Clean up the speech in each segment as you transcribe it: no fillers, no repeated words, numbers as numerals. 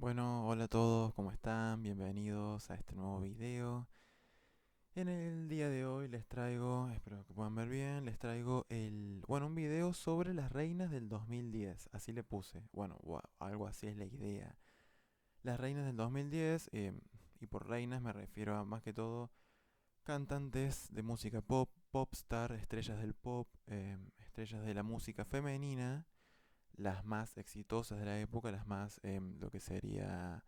Bueno, hola a todos, ¿cómo están? Bienvenidos a este nuevo video. En el día de hoy les traigo, espero que puedan ver bien, les traigo un video sobre las reinas del 2010, así le puse. Bueno, algo así es la idea. Las reinas del 2010, y por reinas me refiero a más que todo cantantes de música pop, popstar, estrellas del pop, estrellas de la música femenina, las más exitosas de la época, las más, lo que sería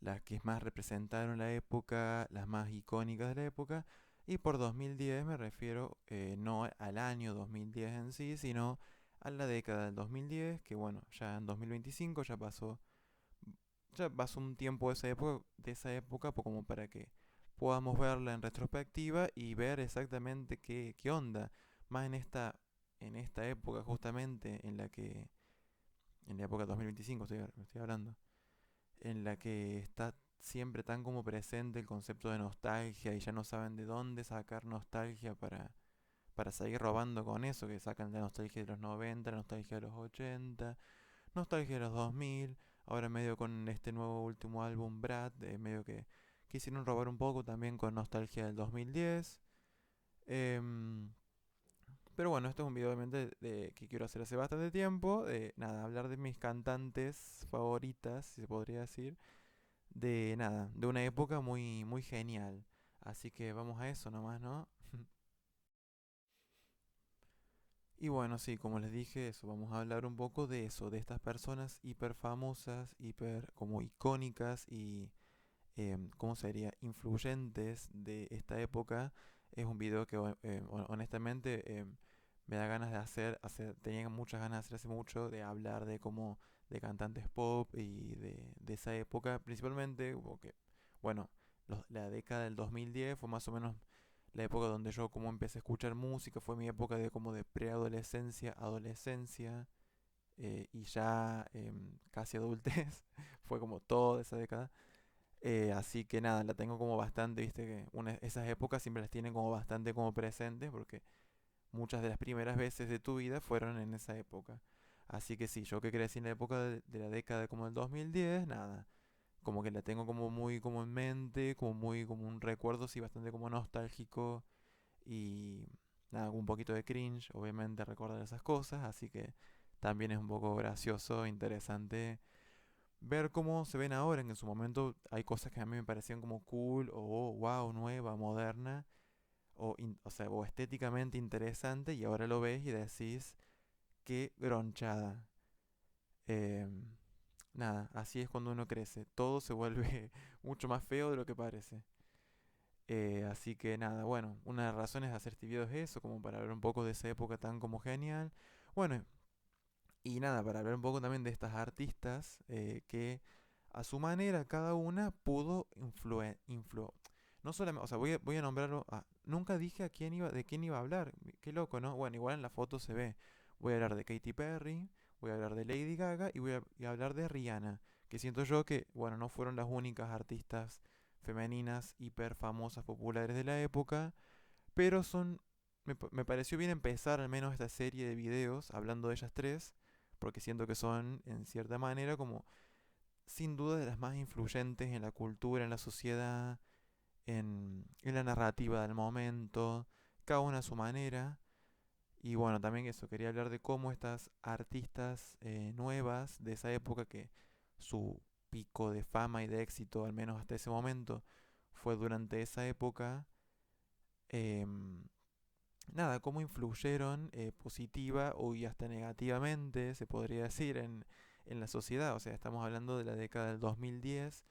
las que más representaron la época, las más icónicas de la época. Y por 2010 me refiero no al año 2010 en sí, sino a la década del 2010, que bueno, ya en 2025 ya pasó un tiempo de esa época como para que podamos verla en retrospectiva y ver exactamente qué onda, más en esta época justamente en la época 2025 estoy hablando en la que está siempre tan como presente el concepto de nostalgia y ya no saben de dónde sacar nostalgia para seguir robando con eso, que sacan la nostalgia de los 90, la nostalgia de los 80, nostalgia de los 2000, ahora medio con este nuevo último álbum Brad, medio que quisieron robar un poco también con nostalgia del 2010. em, pero bueno, este es un video obviamente que quiero hacer hace bastante tiempo, de nada, hablar de mis cantantes favoritas, si se podría decir, de nada, de una época muy, muy genial. Así que vamos a eso nomás, ¿no? Y bueno, sí, como les dije, eso, vamos a hablar un poco de eso, de estas personas hiper famosas, hiper como icónicas y, ¿cómo sería? Influyentes de esta época. Es un video que honestamente me da ganas de tenía muchas ganas de hacer hace mucho, de hablar de cómo, de cantantes pop y de esa época, principalmente, porque, bueno, la década del 2010 fue más o menos la época donde yo como empecé a escuchar música, fue mi época de como de preadolescencia, adolescencia y ya casi adultez, fue como toda esa década. Así que nada, la tengo como bastante, viste que esas épocas siempre las tienen como bastante como presentes porque muchas de las primeras veces de tu vida fueron en esa época. Así que sí, yo que crecí en la época de la década como el 2010, nada, como que la tengo como muy como en mente, como muy como un recuerdo, sí, bastante como nostálgico y nada, un poquito de cringe, obviamente recordar esas cosas, así que también es un poco gracioso, interesante ver cómo se ven ahora, en su momento hay cosas que a mí me parecían como cool o wow, nueva, moderna o sea, o estéticamente interesante y ahora lo ves y decís qué gronchada. Em, Nada, así es cuando uno crece, todo se vuelve mucho más feo de lo que parece. Así que nada, bueno, una de las razones de hacer este video es eso, como para ver un poco de esa época tan como genial. Bueno, y nada, para hablar un poco también de estas artistas que a su manera cada una pudo no solamente, o sea, voy a nombrarlo, nunca dije de quién iba a hablar, qué loco, ¿no? Bueno, igual en la foto se ve. Voy a hablar de Katy Perry, voy a hablar de Lady Gaga y a hablar de Rihanna, que siento yo que, bueno, no fueron las únicas artistas femeninas hiper famosas, populares de la época, pero me pareció bien empezar al menos esta serie de videos hablando de ellas tres, porque siento que son, en cierta manera, como sin duda de las más influyentes en la cultura, en la sociedad, en la narrativa del momento, cada una a su manera. Y bueno, también eso, quería hablar de cómo estas artistas nuevas de esa época, que su pico de fama y de éxito, al menos hasta ese momento, fue durante esa época, em, nada, cómo influyeron positiva o y hasta negativamente, se podría decir, en la sociedad. O sea, estamos hablando de la década del 2010,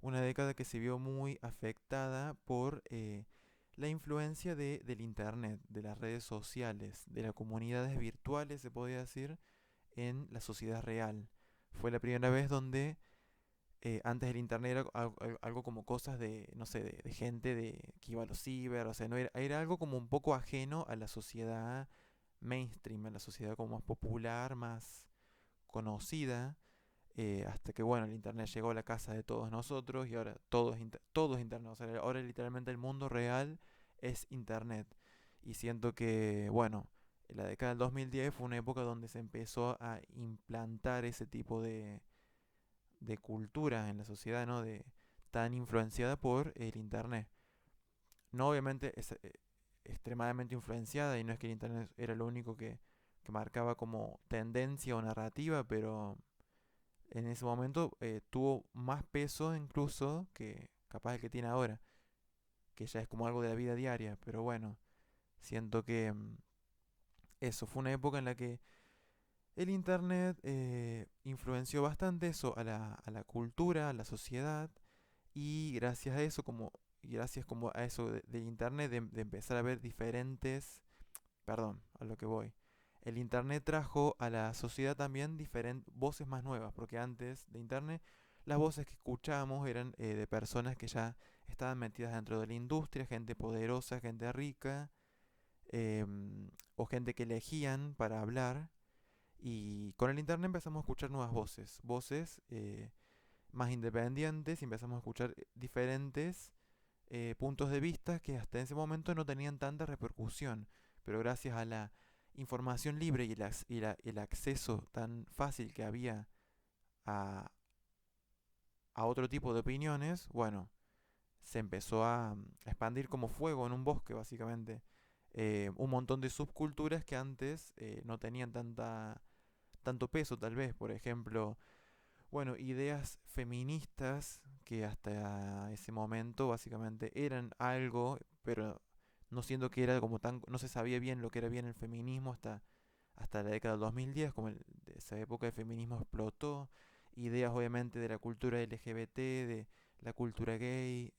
una década que se vio muy afectada por la influencia del Internet, de las redes sociales, de las comunidades virtuales, se podría decir, en la sociedad real. Fue la primera vez donde antes el internet era algo como cosas de, no sé, de gente que iba a los ciber, o sea, no era algo como un poco ajeno a la sociedad mainstream, a la sociedad como más popular, más conocida, hasta que, bueno, el internet llegó a la casa de todos nosotros y ahora todo es internet, o sea, ahora literalmente el mundo real es internet. Y siento que, bueno, la década del 2010 fue una época donde se empezó a implantar ese tipo de cultura en la sociedad, ¿no? Tan influenciada por el Internet. No obviamente es extremadamente influenciada y no es que el Internet era lo único que marcaba como tendencia o narrativa, pero en ese momento tuvo más peso incluso que capaz el que tiene ahora, que ya es como algo de la vida diaria, pero bueno, siento que eso fue una época en la que el internet influenció bastante eso a la cultura, a la sociedad, y gracias a eso como y gracias como a eso del internet de empezar a ver diferentes, perdón, a lo que voy. El internet trajo a la sociedad también diferentes voces más nuevas, porque antes de internet las voces que escuchábamos eran de personas que ya estaban metidas dentro de la industria, gente poderosa, gente rica, o gente que elegían para hablar. Y con el internet empezamos a escuchar nuevas voces, voces más independientes, y empezamos a escuchar diferentes puntos de vista que hasta ese momento no tenían tanta repercusión, pero gracias a la información libre y el acceso tan fácil que había a, a otro tipo de opiniones, bueno, se empezó a expandir como fuego en un bosque, básicamente. Un montón de subculturas que antes no tenían tanto peso, tal vez. Por ejemplo, bueno, ideas feministas que hasta ese momento básicamente eran algo, pero no siendo que era como tan, no se sabía bien lo que era bien el feminismo hasta la década del 2010, como de esa época el feminismo explotó. Ideas obviamente de la cultura LGBT, de la cultura gay,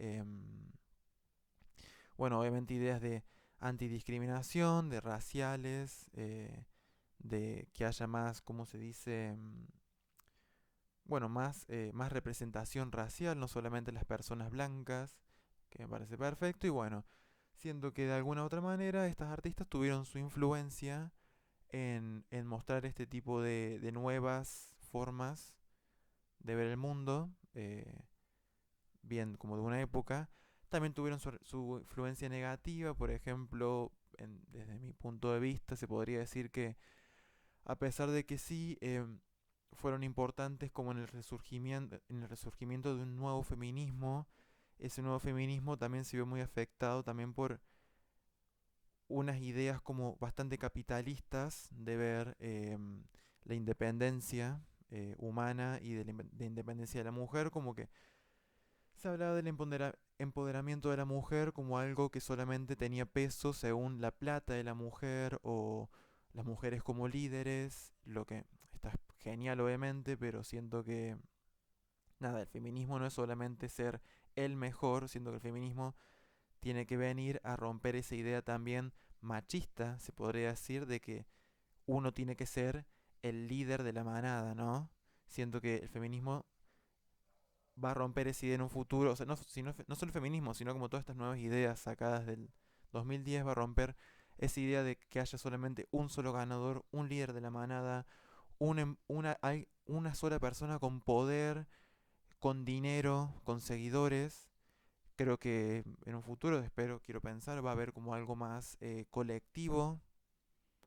bueno, obviamente ideas de antidiscriminación, de raciales, de que haya más, ¿cómo se dice? Bueno, más representación racial, no solamente las personas blancas, que me parece perfecto, y bueno, siendo que de alguna u otra manera estas artistas tuvieron su influencia en mostrar este tipo de nuevas formas de ver el mundo, bien como de una época. También tuvieron su influencia negativa, por ejemplo, desde mi punto de vista se podría decir que a pesar de que sí fueron importantes como en el resurgimiento de un nuevo feminismo, ese nuevo feminismo también se vio muy afectado también por unas ideas como bastante capitalistas de ver la independencia humana y de independencia de la mujer, como que se hablaba del empoderamiento de la mujer como algo que solamente tenía peso según la plata de la mujer o las mujeres como líderes, lo que está genial obviamente, pero siento que nada, el feminismo no es solamente ser el mejor, siento que el feminismo tiene que venir a romper esa idea también machista, se podría decir, de que uno tiene que ser el líder de la manada, ¿no? Siento que el feminismo va a romper esa idea en un futuro, o sea, no solo el feminismo, sino como todas estas nuevas ideas sacadas del 2010, va a romper esa idea de que haya solamente un solo ganador, un líder de la manada, hay una sola persona con poder, con dinero, con seguidores. Creo que en un futuro, espero, quiero pensar, va a haber como algo más colectivo,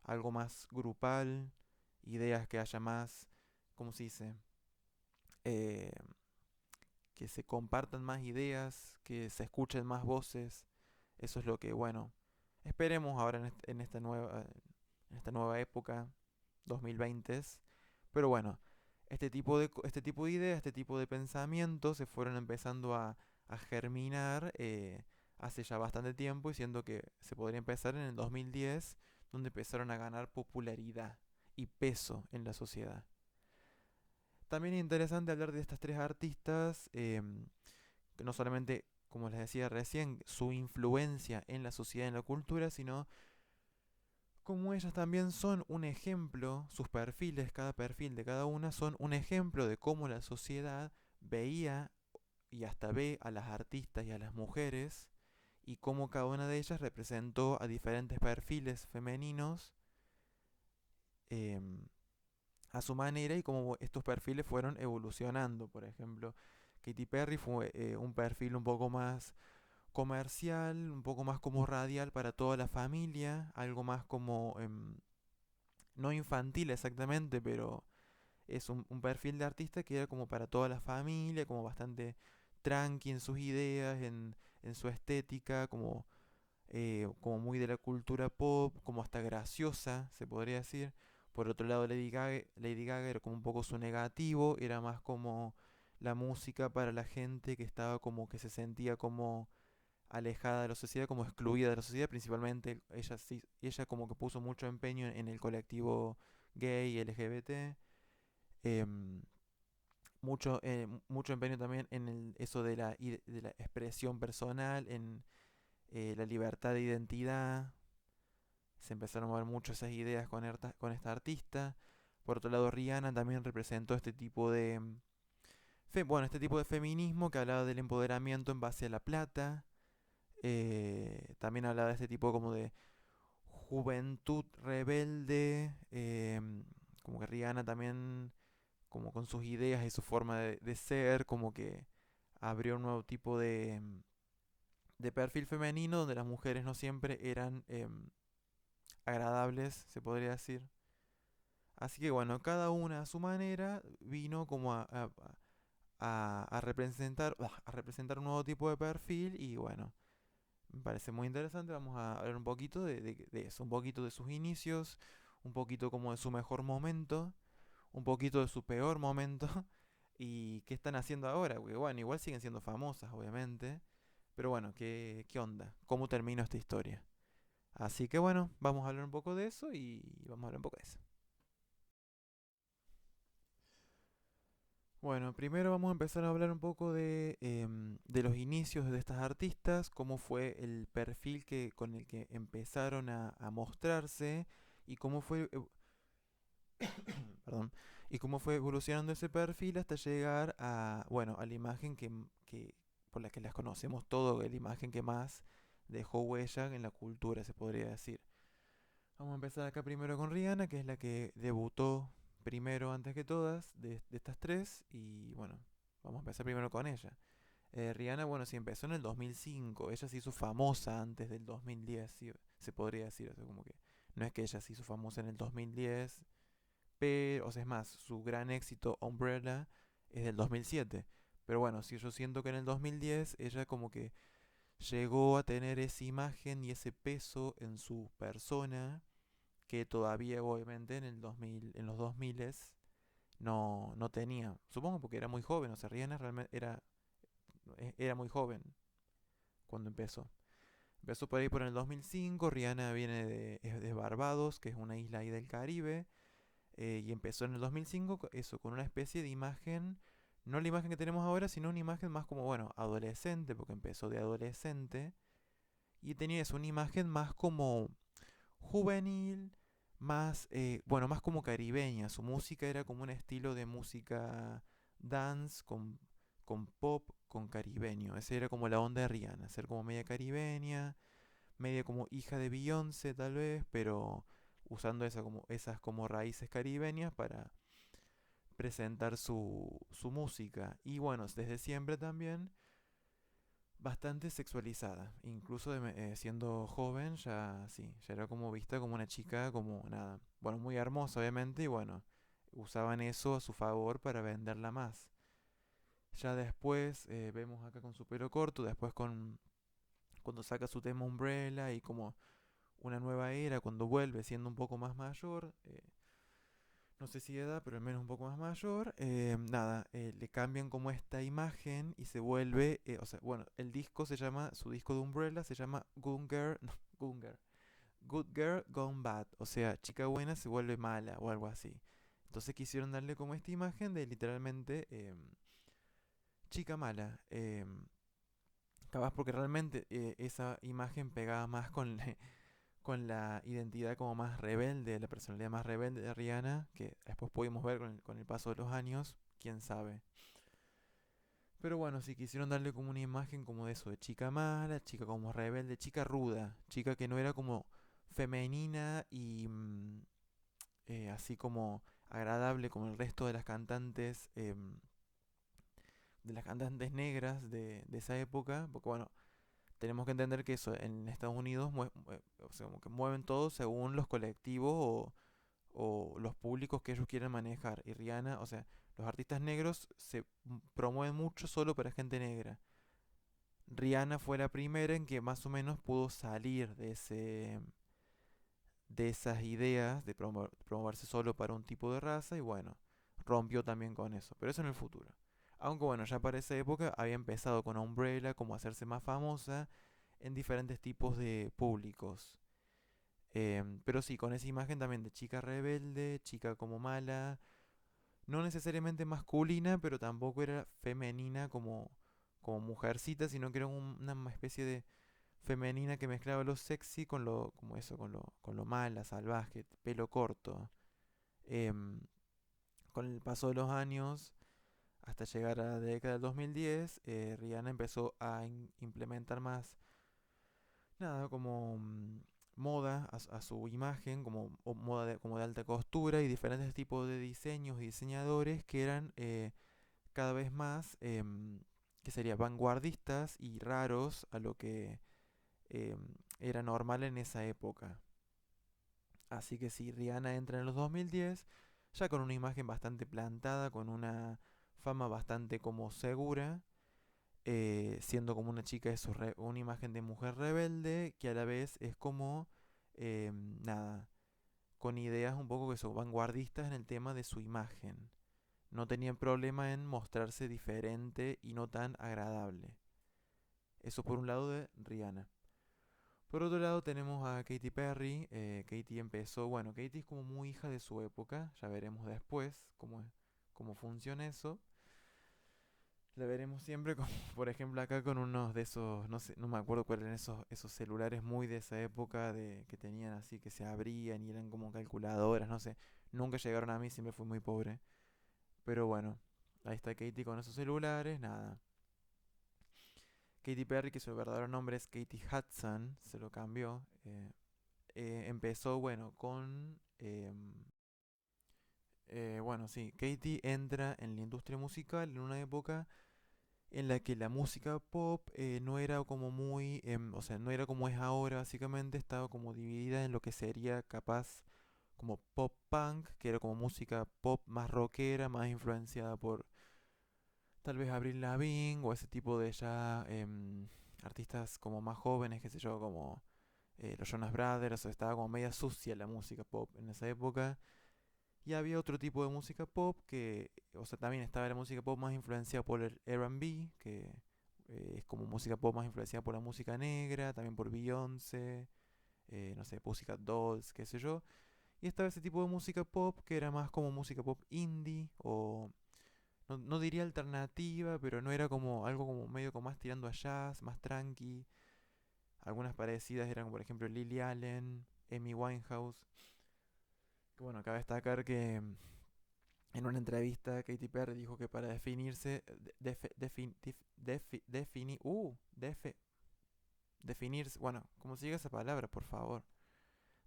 algo más grupal, ideas que haya más, ¿cómo se dice? Eh, que se compartan más ideas, que se escuchen más voces. Eso es lo que, bueno, esperemos ahora en esta nueva época, 2020. Pero bueno, este tipo de ideas, este tipo de pensamientos se fueron empezando a germinar hace ya bastante tiempo, y siendo que se podría empezar en el 2010, donde empezaron a ganar popularidad y peso en la sociedad. También es interesante hablar de estas tres artistas, que no solamente, como les decía recién, su influencia en la sociedad y en la cultura, sino como ellas también son un ejemplo, sus perfiles, cada perfil de cada una son un ejemplo de cómo la sociedad veía y hasta ve a las artistas y a las mujeres, y cómo cada una de ellas representó a diferentes perfiles femeninos em, a su manera, y cómo estos perfiles fueron evolucionando. Por ejemplo, Katy Perry fue un perfil un poco más comercial, un poco más como radial para toda la familia, algo más como, no infantil exactamente, pero es un perfil de artista que era como para toda la familia, como bastante tranqui en sus ideas, en su estética, como muy de la cultura pop, como hasta graciosa, se podría decir. Por otro lado, Lady Gaga era como un poco su negativo, era más como la música para la gente que estaba como que se sentía como alejada de la sociedad, como excluida de la sociedad, principalmente ella sí, ella como que puso mucho empeño en el colectivo gay, LGBT, em, mucho empeño también en eso de la expresión personal, en la libertad de identidad. Se empezaron a mover mucho esas ideas con esta artista. Por otro lado, Rihanna también representó este tipo de, bueno, este tipo de feminismo que hablaba del empoderamiento en base a la plata. También hablaba de este tipo como de juventud rebelde. Como que Rihanna también, como con sus ideas y su forma de ser, como que abrió un nuevo tipo de perfil femenino donde las mujeres no siempre eran agradables, se podría decir. Así que bueno, cada una a su manera vino como a representar un nuevo tipo de perfil y bueno, me parece muy interesante. Vamos a hablar un poquito de eso, un poquito de sus inicios, un poquito como de su mejor momento, un poquito de su peor momento y qué están haciendo ahora, porque bueno, igual siguen siendo famosas, obviamente, pero bueno, qué onda? ¿Cómo terminó esta historia? Así que bueno, vamos a hablar un poco de eso y vamos a hablar un poco de eso. Bueno, primero vamos a empezar a hablar un poco de los inicios de estas artistas, cómo fue el perfil con el que empezaron a mostrarse y cómo perdón, y cómo fue evolucionando ese perfil hasta llegar a, bueno, a la imagen por la que las conocemos todos, la imagen que más dejó huella en la cultura, se podría decir. Vamos a empezar acá primero con Rihanna, que es la que debutó primero antes que todas de estas tres. Y bueno, vamos a empezar primero con ella. Rihanna, bueno, sí empezó en el 2005. Ella se hizo famosa antes del 2010, sí, se podría decir. O sea, como que no es que ella se hizo famosa en el 2010, pero, o sea, es más, su gran éxito Umbrella es del 2007. Pero bueno, sí, yo siento que en el 2010 ella como que llegó a tener esa imagen y ese peso en su persona que todavía obviamente en los 2000 no tenía. Supongo porque era muy joven, o sea, Rihanna realmente era muy joven cuando empezó. Empezó por ahí por el 2005, Rihanna viene es de Barbados, que es una isla ahí del Caribe, y empezó en el 2005 eso, con una especie de imagen, no la imagen que tenemos ahora, sino una imagen más como, bueno, adolescente, porque empezó de adolescente, y tenía eso, una imagen más como juvenil, más, bueno, más como caribeña. Su música era como un estilo de música dance con pop, con caribeño. Esa era como la onda de Rihanna, ser como media caribeña, media como hija de Beyoncé tal vez, pero usando esas como raíces caribeñas para presentar su música. Y bueno, desde siempre también bastante sexualizada. Incluso siendo joven, ya sí, ya era como vista como una chica, como nada. Bueno, muy hermosa, obviamente, y bueno, usaban eso a su favor para venderla más. Ya después vemos acá con su pelo corto, después cuando saca su tema Umbrella y como una nueva era, cuando vuelve siendo un poco más mayor, no sé si edad, pero al menos un poco más mayor, nada, le cambian como esta imagen y se vuelve, o sea, bueno, el disco se llama, su disco de Umbrella se llama Good Girl, no, Good Girl Gone Bad, o sea, chica buena se vuelve mala o algo así. Entonces quisieron darle como esta imagen de literalmente chica mala. Capaz porque realmente esa imagen pegaba más con la identidad como más rebelde, la personalidad más rebelde de Rihanna, que después pudimos ver con el paso de los años, quién sabe. Pero bueno, sí quisieron darle como una imagen como de eso, de chica mala, chica como rebelde, chica ruda, chica que no era como femenina y así como agradable como el resto de las cantantes negras de esa época, porque bueno, tenemos que entender que eso en Estados Unidos o sea, como que mueven todo según los colectivos o los públicos que ellos quieren manejar. Y Rihanna, o sea, los artistas negros se promueven mucho solo para gente negra. Rihanna fue la primera en que más o menos pudo salir de esas ideas de promoverse solo para un tipo de raza y bueno, rompió también con eso, pero eso en el futuro. Aunque bueno, ya para esa época había empezado con Umbrella como a hacerse más famosa en diferentes tipos de públicos. Pero sí, con esa imagen también de chica rebelde, chica como mala, no necesariamente masculina, pero tampoco era femenina como mujercita, sino que era una especie de femenina que mezclaba lo sexy con lo, como eso, con lo mala, salvaje, pelo corto. Em, con el paso de los años, hasta llegar a la década del 2010, Rihanna empezó a implementar más, nada, como moda a su imagen, como moda como de alta costura y diferentes tipos de diseños y diseñadores que eran cada vez más, que sería vanguardistas y raros a lo que era normal en esa época. Así que si Rihanna entra en los 2010, ya con una imagen bastante plantada, con una fama bastante como segura, siendo como una chica, eso, una imagen de mujer rebelde, que a la vez es como, nada, con ideas un poco que son vanguardistas en el tema de su imagen. No tenían problema en mostrarse diferente y no tan agradable. Eso por un lado de Rihanna. Por otro lado tenemos a Katy Perry. Katy empezó, bueno, Katy es como muy hija de su época, ya veremos después cómo funciona eso. La veremos siempre como, por ejemplo, acá con unos de esos, no sé, no me acuerdo cuáles eran esos celulares muy de esa época de que tenían así que se abrían y eran como calculadoras, no sé. Nunca llegaron a mí, siempre fui muy pobre. Pero bueno, ahí está Katy con esos celulares, nada. Katy Perry, que su verdadero nombre es Katy Hudson, se lo cambió. Empezó, bueno, bueno, sí, Katy entra en la industria musical en una época en la que la música pop no era como muy, o sea, no era como es ahora, básicamente, estaba como dividida en lo que sería capaz como pop punk, que era como música pop más rockera, más influenciada por tal vez Avril Lavigne o ese tipo de ya artistas como más jóvenes, qué sé yo, como los Jonas Brothers, o estaba como media sucia la música pop en esa época. Y había otro tipo de música pop que, o sea, también estaba la música pop más influenciada por el R&B, que es como música pop más influenciada por la música negra, también por Beyoncé, no sé, Pussycat Dolls, qué sé yo. Y estaba ese tipo de música pop que era más como música pop indie o no diría alternativa, pero no era como algo como medio como más tirando a jazz, más tranqui. Algunas parecidas eran, por ejemplo, Lily Allen, Amy Winehouse. Que bueno, cabe destacar que en una entrevista Katy Perry dijo que para definirse, definirse, bueno, ¿cómo se llega esa palabra, por favor?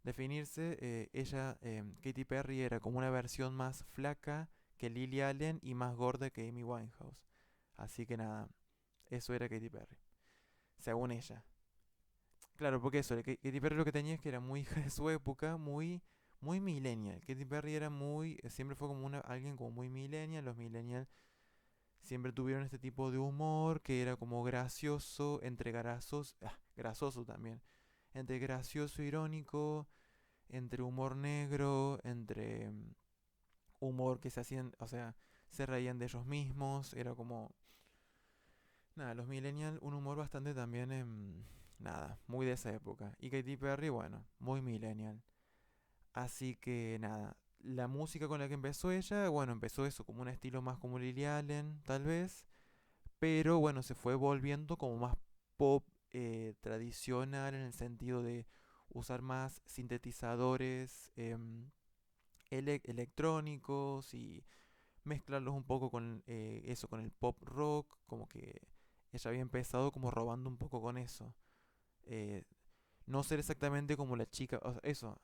Definirse, ella, Katy Perry era como una versión más flaca que Lily Allen y más gorda que Amy Winehouse. Así que nada, eso era Katy Perry, según ella. Claro, porque eso, Katy Perry lo que tenía es que era muy hija de su época, muy millennial. Katy Perry era muy, siempre fue como alguien como muy millennial. Los millennials siempre tuvieron este tipo de humor que era como gracioso, entre grasoso también, entre gracioso, irónico, entre humor negro, entre humor que se hacían, o sea, se reían de ellos mismos. Era como, nada, los millennials, un humor bastante también, nada, muy de esa época. Y Katy Perry, bueno, muy millennial. Así que nada, la música con la que empezó ella, bueno, empezó eso como un estilo más como Lily Allen, tal vez, pero bueno, se fue volviendo como más pop tradicional en el sentido de usar más sintetizadores electrónicos y mezclarlos un poco con eso, con el pop rock, como que ella había empezado como robando un poco con eso. Eh, no ser exactamente como la chica, o sea, eso,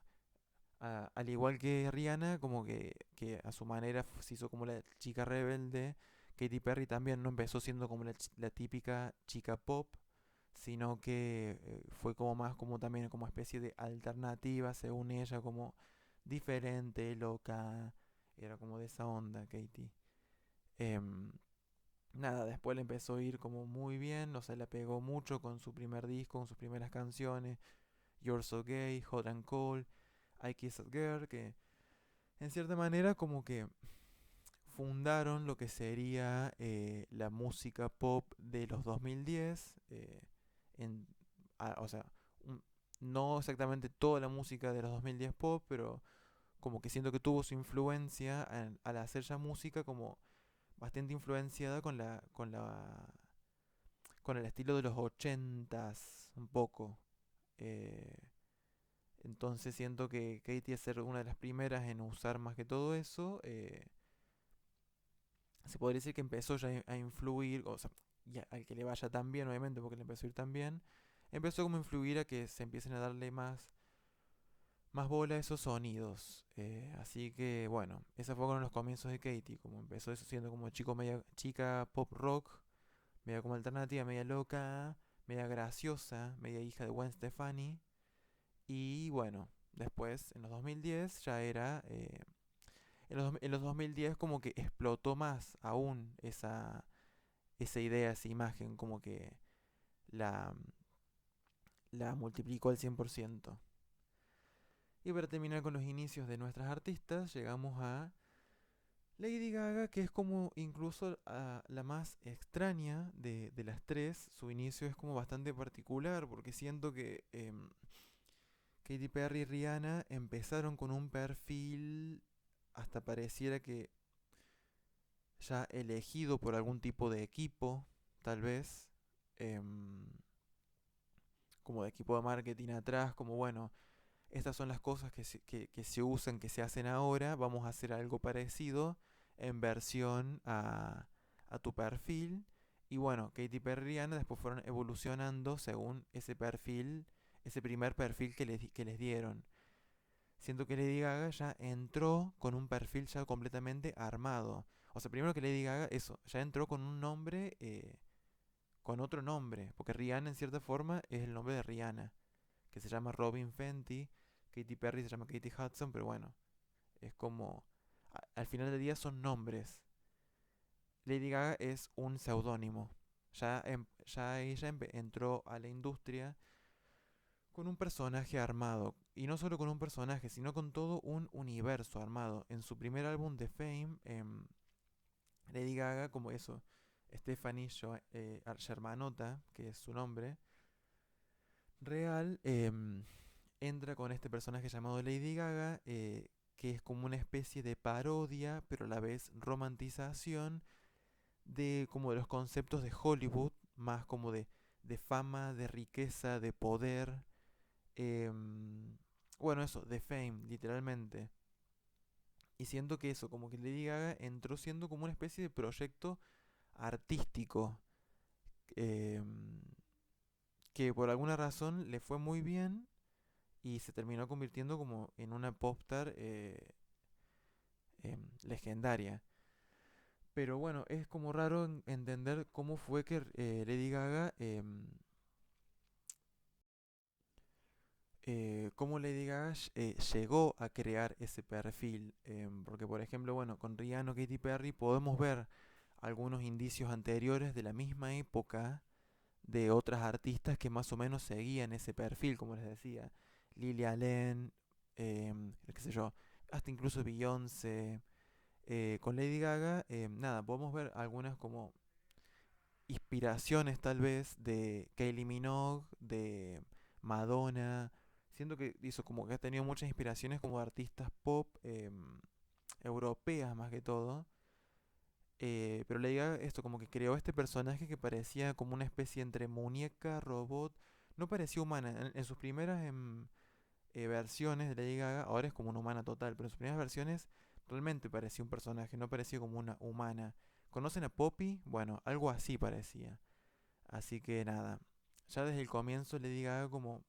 al igual que Rihanna, como que a su manera se hizo como la chica rebelde. Katy Perry también no empezó siendo como la típica chica pop, sino que fue como más como también como especie de alternativa, según ella, como diferente, loca, era como de esa onda, Katy. Em, Nada, después le empezó a ir como muy bien, o sea, le pegó mucho con su primer disco, con sus primeras canciones, You're So Gay, Hot and Cold, I Kissed a Girl, que en cierta manera como que fundaron lo que sería la música pop de los 2010, en, o sea, un- no exactamente toda la música de los 2010 pop, pero como que siento que tuvo su influencia al hacer ya música como bastante influenciada con el estilo de los 80s un poco. Eh, entonces siento que Katy es ser una de las primeras en usar más que todo eso. Se podría decir que empezó ya a influir, o sea, y al que le vaya tan bien, obviamente, porque le empezó a ir tan bien, empezó como a influir a que se empiecen a darle más bola a esos sonidos. Así que bueno, esos fueron los comienzos de Katy, como empezó eso siendo como chica pop rock, media como alternativa, media loca, media graciosa, media hija de Gwen Stefani. Y bueno, después en los 2010 ya era... en los 2010 como que explotó más aún esa idea, esa imagen, como que la, la multiplicó al 100%. Y para terminar con los inicios de nuestras artistas, llegamos a Lady Gaga, que es como incluso la más extraña de las tres. Su inicio es como bastante particular, porque siento que Katy Perry y Rihanna empezaron con un perfil hasta pareciera que ya elegido por algún tipo de equipo, tal vez, em, como de equipo de marketing atrás, como bueno, estas son las cosas que se usan, que se hacen ahora, vamos a hacer algo parecido en versión a tu perfil. Y bueno, Katy Perry y Rihanna después fueron evolucionando según ese perfil, ese primer perfil que les dieron. Siento que Lady Gaga ya entró con un perfil ya completamente armado. O sea, primero que Lady Gaga, eso, ya entró con un nombre, con otro nombre, porque Rihanna en cierta forma es el nombre de Rihanna, que se llama Robin Fenty, Katy Perry se llama Katy Hudson, pero bueno, es como, al final del día son nombres. Lady Gaga es un seudónimo. Ya ella entró a la industria con un personaje armado. Y no solo con un personaje, sino con todo un universo armado. En su primer álbum de Fame, Lady Gaga, como eso, Stephanie Germanotta, que es su nombre real, entra con este personaje llamado Lady Gaga, que es como una especie de parodia, pero a la vez romantización de como de los conceptos de Hollywood, más como de fama, de riqueza, de poder. Bueno, eso, de fame, literalmente. Y siento que eso, como que Lady Gaga entró siendo como una especie de proyecto artístico, em, que por alguna razón le fue muy bien y se terminó convirtiendo como en una popstar legendaria. Pero bueno, es como raro entender cómo fue que Lady Gaga, cómo Lady Gaga llegó a crear ese perfil. Porque por ejemplo, bueno, con Rihanna o Katy Perry podemos ver algunos indicios anteriores de la misma época de otras artistas que más o menos seguían ese perfil, como les decía, Lily Allen, qué sé yo, hasta incluso Beyoncé. Con Lady Gaga, nada, podemos ver algunas como inspiraciones tal vez de Kylie Minogue, de Madonna. Siento que hizo como que ha tenido muchas inspiraciones como de artistas pop europeas más que todo. Pero Lady Gaga esto como que creó este personaje que parecía como una especie entre muñeca, robot. No parecía humana. En sus primeras versiones de Lady Gaga, ahora es como una humana total, pero en sus primeras versiones realmente parecía un personaje, no parecía como una humana. ¿Conocen a Poppy? Bueno, algo así parecía. Así que nada, ya desde el comienzo Lady Gaga como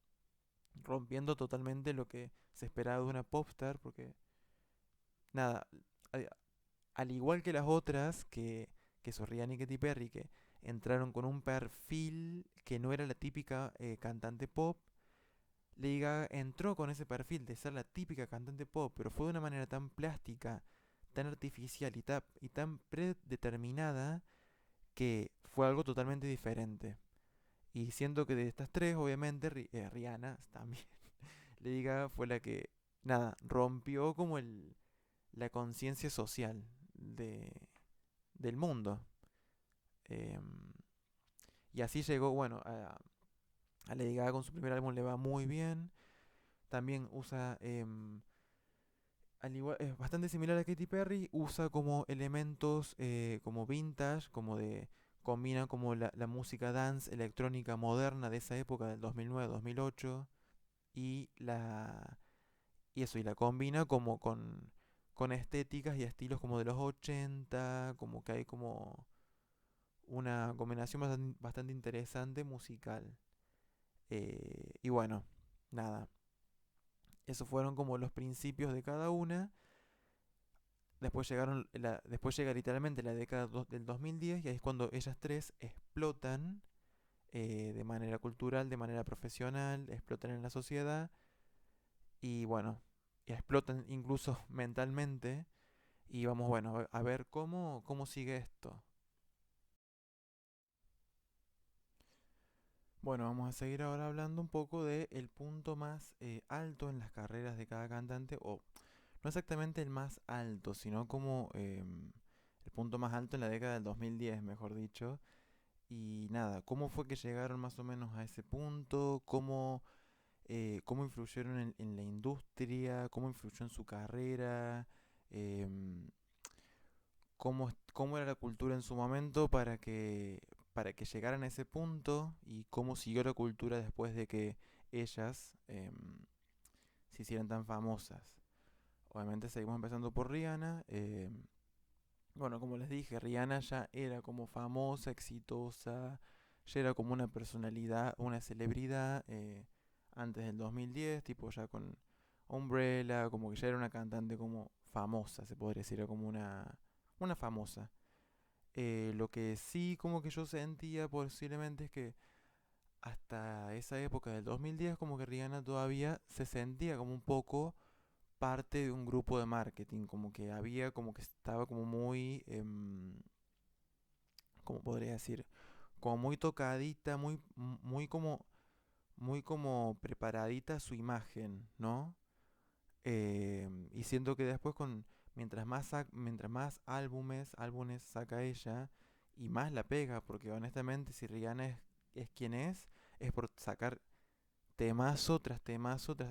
rompiendo totalmente lo que se esperaba de una popstar, porque nada, a- al igual que las otras, que son Rihanna y Katy Perry, que entraron con un perfil que no era la típica cantante pop, Lady Gaga entró con ese perfil de ser la típica cantante pop, pero fue de una manera tan plástica, tan artificial y tan predeterminada que fue algo totalmente diferente. Y siento que de estas tres, obviamente, Rihanna también, Lady Gaga fue la que, nada, rompió como la conciencia social del mundo. Em, y así llegó, bueno, a Lady Gaga con su primer álbum le va muy bien. También usa, al igual, es bastante similar a Katy Perry, usa como elementos como vintage, como de, combina como la música dance electrónica moderna de esa época, del 2009-2008, y y eso, y la combina como con estéticas y estilos como de los 80, como que hay como una combinación bastante interesante musical. Y bueno, nada, esos fueron como los principios de cada una. Después llega literalmente la década del 2010 y ahí es cuando ellas tres explotan de manera cultural, de manera profesional, explotan en la sociedad y bueno, y explotan incluso mentalmente. Y vamos, bueno, a ver cómo sigue esto. Bueno, vamos a seguir ahora hablando un poco de el punto más alto en las carreras de cada cantante, o no exactamente el más alto, sino como el punto más alto en la década del 2010, mejor dicho. Y nada, ¿cómo fue que llegaron más o menos a ese punto? ¿Cómo influyeron en la industria? ¿Cómo influyó en su carrera? Em, ¿Cómo era la cultura en su momento para que llegaran a ese punto? ¿Y cómo siguió la cultura después de que ellas se hicieran tan famosas? Obviamente seguimos empezando por Rihanna. Bueno, como les dije, Rihanna ya era como famosa, exitosa, ya era como una personalidad, una celebridad antes del 2010, tipo ya con Umbrella, como que ya era una cantante como famosa, se podría decir, era como una famosa. Lo que sí como que yo sentía posiblemente es que hasta esa época del 2010 como que Rihanna todavía se sentía como un poco parte de un grupo de marketing, como que había, como que estaba como muy, ¿cómo podría decir? Como muy tocadita, muy como preparadita su imagen, ¿no? Y siento que después mientras más álbumes saca ella y más la pega, porque honestamente si Rihanna es quien es por sacar temazo tras,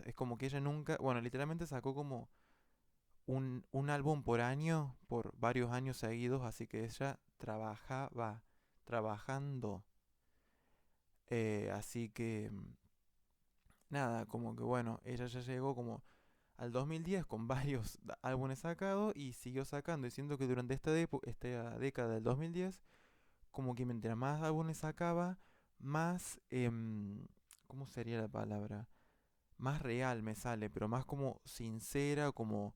es como que ella nunca, bueno, literalmente sacó como un álbum por año, por varios años seguidos, así que ella trabajaba, trabajando. Así que, nada, como que bueno, ella ya llegó como al 2010 con varios álbumes sacados y siguió sacando. Y siento que durante esta década del 2010, como que mientras más álbumes sacaba, más, ¿cómo sería la palabra? Más real me sale, pero más como sincera, como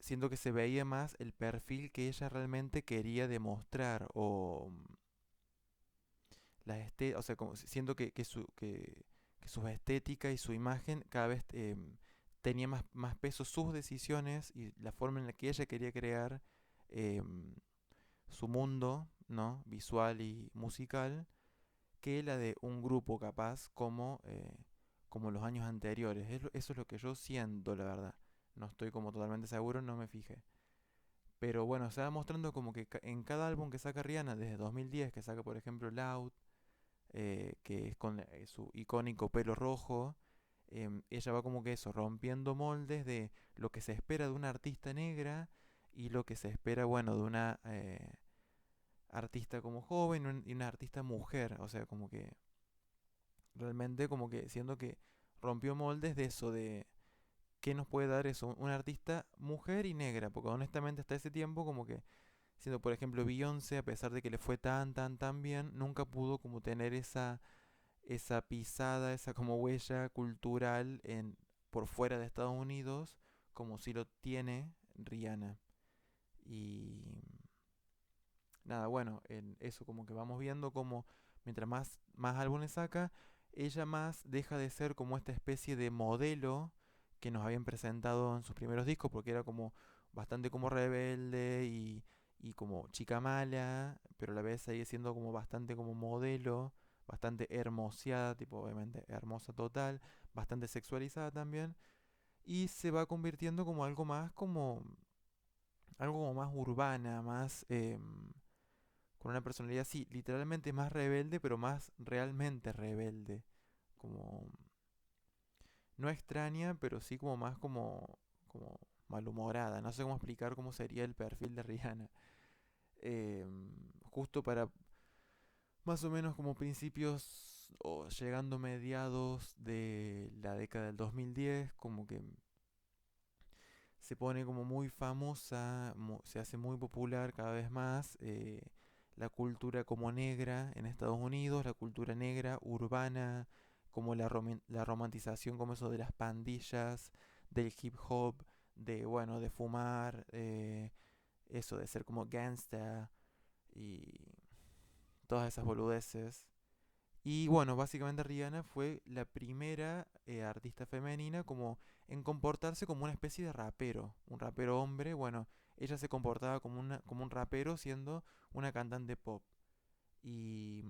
siento que se veía más el perfil que ella realmente quería demostrar o o sea, como siento que su estética y su imagen cada vez tenía más peso sus decisiones y la forma en la que ella quería crear em, su mundo, ¿no? Visual y musical, que la de un grupo capaz como los años anteriores. Eso es lo que yo siento, la verdad. No estoy como totalmente seguro, no me fijé. Pero bueno, se va mostrando como que en cada álbum que saca Rihanna, desde 2010, que saca por ejemplo Loud, que es con su icónico pelo rojo, ella va como que eso, rompiendo moldes de lo que se espera de una artista negra y lo que se espera, bueno, de una artista como joven y una artista mujer, o sea, como que realmente como que siento que rompió moldes de eso, de qué nos puede dar eso, una artista mujer y negra, porque honestamente hasta ese tiempo como que siendo por ejemplo Beyoncé, a pesar de que le fue tan bien, nunca pudo como tener esa pisada, esa como huella cultural por fuera de Estados Unidos, como si lo tiene Rihanna. Y nada, bueno, en eso como que vamos viendo como más álbumes saca, ella más deja de ser como esta especie de modelo que nos habían presentado en sus primeros discos, porque era como bastante como rebelde y como chica mala, pero a la vez sigue siendo como bastante como modelo, bastante hermoseada, tipo obviamente hermosa total, bastante sexualizada también, y se va convirtiendo como algo como más urbana, más con una personalidad sí, literalmente más rebelde, pero más realmente rebelde, como no extraña, pero sí como más como malhumorada. No sé cómo explicar cómo sería el perfil de Rihanna. Justo para más o menos como principios o llegando mediados de la década del 2010, como que se pone como muy famosa, se hace muy popular cada vez más la cultura como negra en Estados Unidos, la cultura negra urbana, como la romantización como eso de las pandillas, del hip hop, de bueno, de fumar, eso de ser como gangsta y todas esas boludeces. Y bueno, básicamente Rihanna fue la primera artista femenina como en comportarse como una especie de rapero, un rapero hombre. Bueno, ella se comportaba como un rapero siendo una cantante pop. Y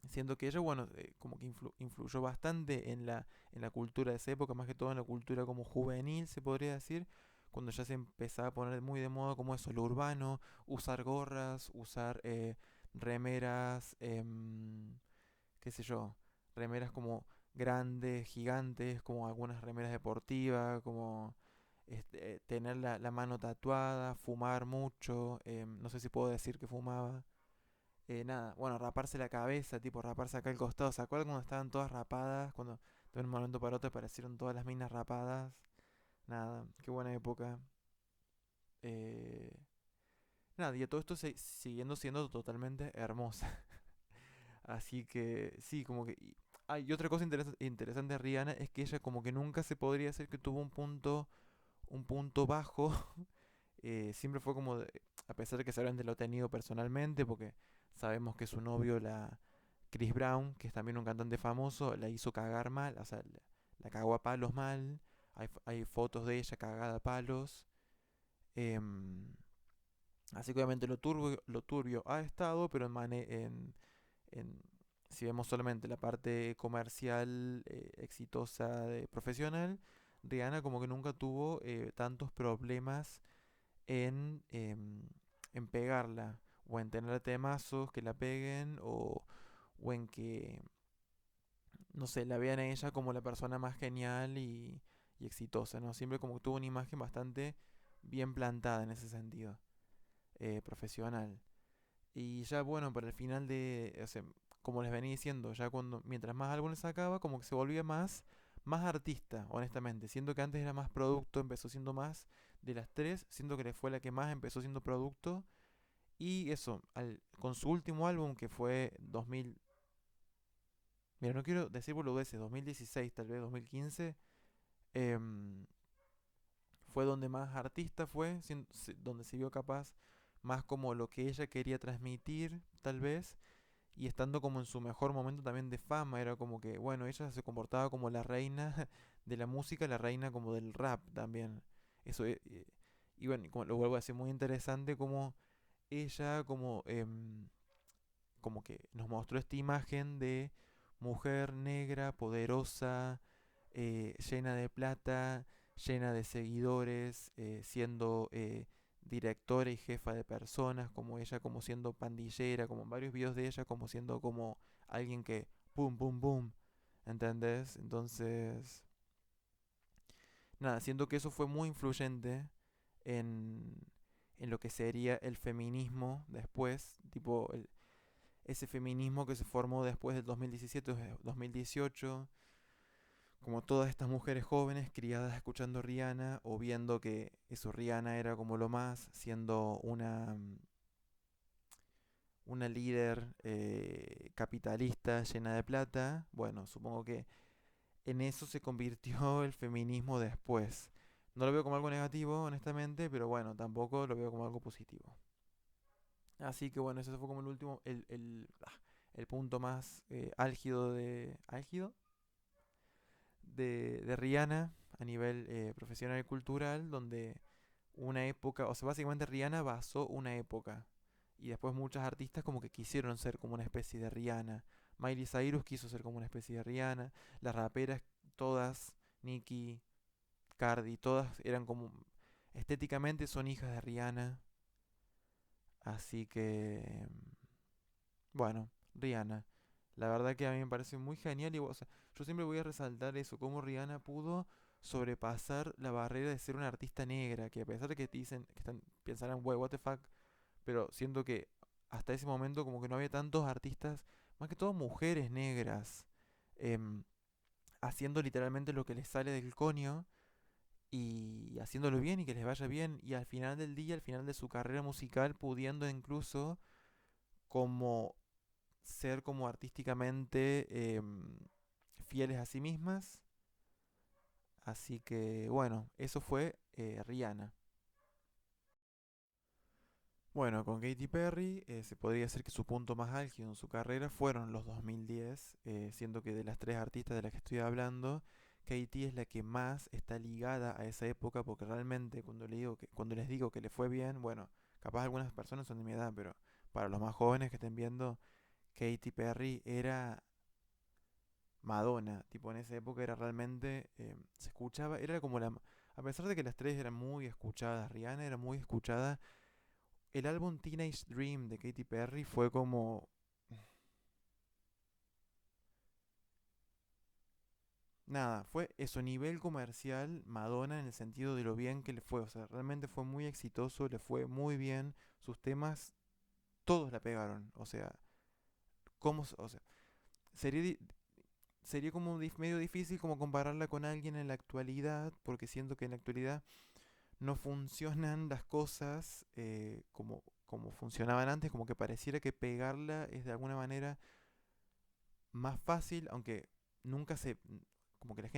siendo que ella, bueno, como que influyó bastante en la cultura de esa época, más que todo en la cultura como juvenil, se podría decir, cuando ya se empezaba a poner muy de moda como eso, lo urbano, usar gorras, usar remeras, qué sé yo, remeras como grandes, gigantes, como algunas remeras deportivas, como tener la mano tatuada, fumar mucho, no sé si puedo decir que fumaba. Nada, bueno, raparse la cabeza, tipo raparse acá al costado. ¿Se acuerdan cuando estaban todas rapadas? Cuando de un momento para otro aparecieron todas las minas rapadas. Nada, qué buena época. Eh, nada, y a todo esto siguiendo siendo totalmente hermosa. Así que sí, como que... y otra cosa interesante de Rihanna es que ella como que nunca se podría decir que tuvo un punto bajo. Siempre fue como, a pesar de que seguramente lo ha tenido personalmente, porque sabemos que su novio, Chris Brown, que es también un cantante famoso, la hizo cagar mal, o sea, la cagó a palos mal. Hay fotos de ella cagada a palos. em, Así que obviamente lo turbio ha estado, pero en- si vemos solamente la parte comercial exitosa de profesional, Rihanna como que nunca tuvo tantos problemas en pegarla, o en tener temazos que la peguen, o en que, no sé, la vean a ella como la persona más genial y exitosa, ¿no? Siempre como que tuvo una imagen bastante bien plantada en ese sentido, profesional. Y ya bueno, para el final o sea, como les venía diciendo, ya mientras más álbumes sacaba, como que se volvía más artista, honestamente. Siento que antes era más producto, empezó siendo más de las tres, siento que le fue la que más empezó siendo producto. Y eso, con su último álbum que fue 2000, mira, no quiero decir boludeces, 2016 tal vez, 2015, em, fue donde más artista fue, donde se vio capaz más como lo que ella quería transmitir, tal vez, y estando como en su mejor momento también de fama, era como que, bueno, ella se comportaba como la reina de la música, la reina como del rap también. Eso, y bueno, como lo vuelvo a decir, muy interesante como ella como que nos mostró esta imagen de mujer negra, poderosa, llena de plata, llena de seguidores, siendo directora y jefa de personas, como ella, como siendo pandillera, como en varios videos de ella, como siendo como alguien que, boom, boom, boom, ¿entendés? Entonces, nada, siento que eso fue muy influyente en, en lo que sería el feminismo después, tipo ese feminismo que se formó después del 2017, 2018, como todas estas mujeres jóvenes criadas escuchando Rihanna o viendo que eso Rihanna era como lo más, siendo una líder capitalista llena de plata. Bueno, supongo que en eso se convirtió el feminismo después. No lo veo como algo negativo, honestamente, pero bueno, tampoco lo veo como algo positivo. Así que bueno, ese fue como el punto más álgido de Rihanna a nivel profesional y cultural, donde una época, o sea, básicamente Rihanna basó una época. Y después muchas artistas como que quisieron ser como una especie de Rihanna. Miley Cyrus quiso ser como una especie de Rihanna. Las raperas, todas, Nicki, Cardi, todas eran como... Estéticamente son hijas de Rihanna. Así que... Bueno, Rihanna. La verdad que a mí me parece muy genial y o sea, yo siempre voy a resaltar eso, cómo Rihanna pudo sobrepasar la barrera de ser una artista negra, que a pesar de que te dicen, que están, pensarán, wey, what the fuck, pero siento que hasta ese momento como que no había tantos artistas, más que todo mujeres negras, em, haciendo literalmente lo que les sale del coño y haciéndolo bien y que les vaya bien y al final del día, al final de su carrera musical, pudiendo incluso como ser como artísticamente fieles a sí mismas. Así que bueno, eso fue Rihanna. Bueno, con Katy Perry se podría decir que su punto más álgido en su carrera fueron los 2010, siendo que de las tres artistas de las que estoy hablando, Katy es la que más está ligada a esa época porque realmente cuando les digo que le fue bien, bueno, capaz algunas personas son de mi edad, pero para los más jóvenes que estén viendo, Katy Perry era Madonna, tipo en esa época era realmente, se escuchaba, era como a pesar de que las tres eran muy escuchadas, Rihanna era muy escuchada, el álbum Teenage Dream de Katy Perry fue como, nada, fue eso, nivel comercial, Madonna en el sentido de lo bien que le fue, o sea, realmente fue muy exitoso, le fue muy bien, sus temas, todos la pegaron, o sea, o sea, sería, sería como medio difícil como compararla con alguien en la actualidad, porque siento que en la actualidad no funcionan las cosas como funcionaban antes, como que pareciera que pegarla es de alguna manera más fácil, aunque nunca se... como que la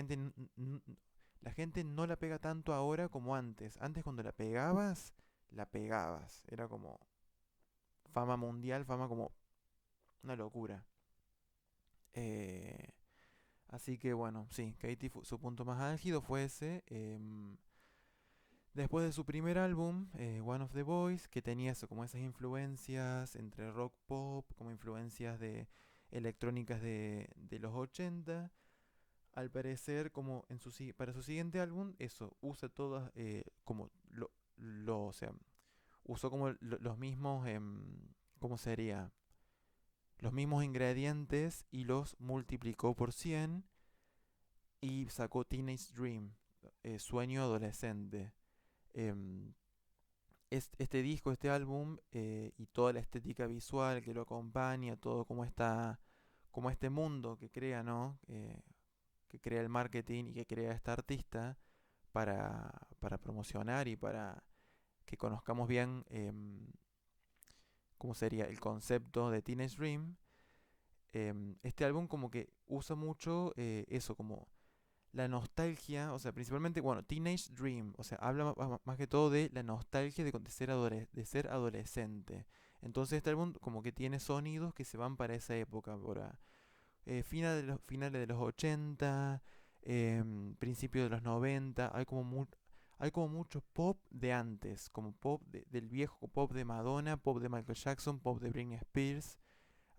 gente no la pega tanto ahora como antes. Antes cuando la pegabas. Era como fama mundial, fama como una locura. Eh, así que bueno, sí, Katy su punto más álgido fue ese. Después de su primer álbum, One of the Boys, que tenía eso, como esas influencias entre rock pop, como influencias de electrónicas de los 80, al parecer, como para su siguiente álbum, eso, usa todas, como o sea, usó como los mismos, ¿cómo sería? Los mismos ingredientes y los multiplicó por 100 y sacó Teenage Dream, Sueño Adolescente. Em, este disco, este álbum y toda la estética visual que lo acompaña, todo como este mundo que crea, ¿no? Que crea el marketing y que crea esta artista para promocionar y para que conozcamos bien cómo sería el concepto de Teenage Dream. Este álbum como que usa mucho eso, como la nostalgia, o sea, principalmente, bueno, Teenage Dream, o sea, habla más que todo de la nostalgia de ser adolescente. Entonces este álbum como que tiene sonidos que se van para esa época, para finales de los 80, principios de los 90, hay como mucho pop de antes, como pop del viejo pop de Madonna, pop de Michael Jackson, pop de Britney Spears,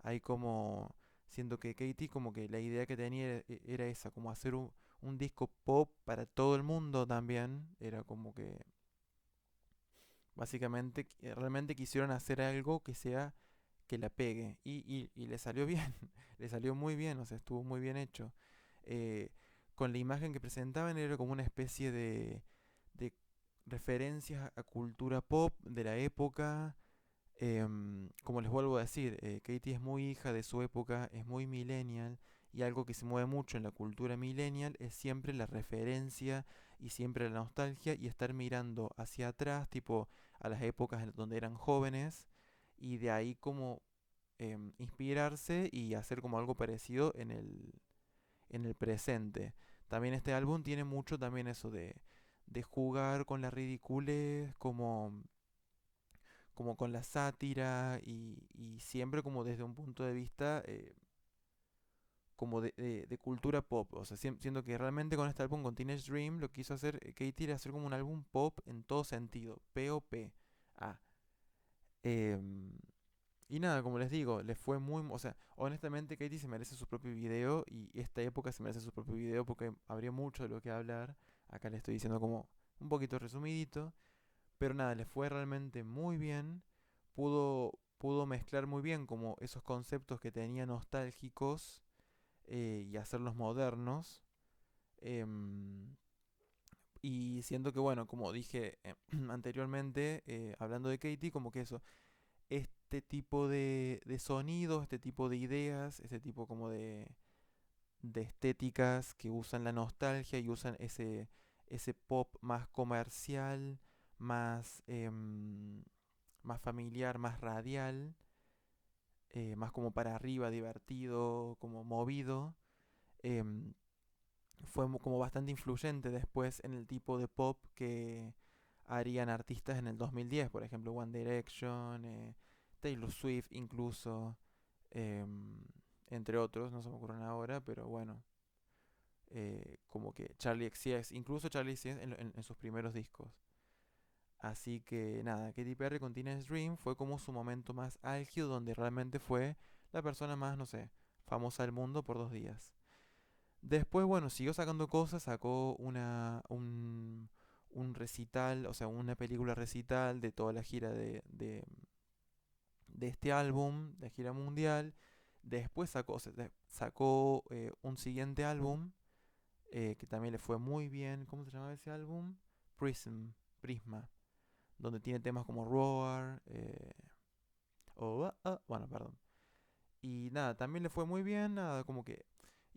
hay como, siento que Katy como que la idea que tenía era esa, como hacer un disco pop para todo el mundo también, era como que básicamente realmente quisieron hacer algo que sea que la pegue y le salió bien, le salió muy bien, o sea, estuvo muy bien hecho. Eh, con la imagen que presentaban era como una especie de referencias a cultura pop de la época. Como les vuelvo a decir, Katy es muy hija de su época, es muy millennial y algo que se mueve mucho en la cultura millennial es siempre la referencia y siempre la nostalgia y estar mirando hacia atrás, tipo a las épocas en donde eran jóvenes y de ahí como inspirarse y hacer como algo parecido en el presente. También este álbum tiene mucho también eso de jugar con la ridiculez, como con la sátira y siempre como desde un punto de vista como de cultura pop. O sea, siento que realmente con este álbum, con Teenage Dream, lo que quiso hacer Katy era hacer como un álbum pop en todo sentido. P-O-P. Ah. em, y nada, como les digo, le fue muy... O sea, honestamente Katy se merece su propio video y esta época se merece su propio video porque habría mucho de lo que hablar. Acá le estoy diciendo como un poquito resumidito. Pero nada, le fue realmente muy bien. Pudo mezclar muy bien como esos conceptos que tenía nostálgicos y hacerlos modernos. em, y siento que, bueno, como dije anteriormente, hablando de Katy, como que eso, este tipo de sonidos, este tipo de ideas, este tipo como de estéticas que usan la nostalgia y usan ese pop más comercial, más, más familiar, más radial, más como para arriba, divertido, como movido. em, Fue como bastante influyente después en el tipo de pop que harían artistas en el 2010, por ejemplo One Direction, Taylor Swift incluso, em, entre otros, no se me ocurren ahora, pero bueno, como que Charlie XCX, incluso Charlie XCX en sus primeros discos. Así que nada, Katy Perry con Teenage Dream fue como su momento más álgido donde realmente fue la persona más, no sé, famosa del mundo por 2 días. Después, bueno, siguió sacando cosas, sacó un recital, o sea, una película recital de toda la gira de este álbum, de gira mundial. Después sacó un siguiente álbum que también le fue muy bien. ¿Cómo se llamaba ese álbum? Prisma, donde tiene temas como Roar, bueno, perdón. Y nada, también le fue muy bien, nada, como que...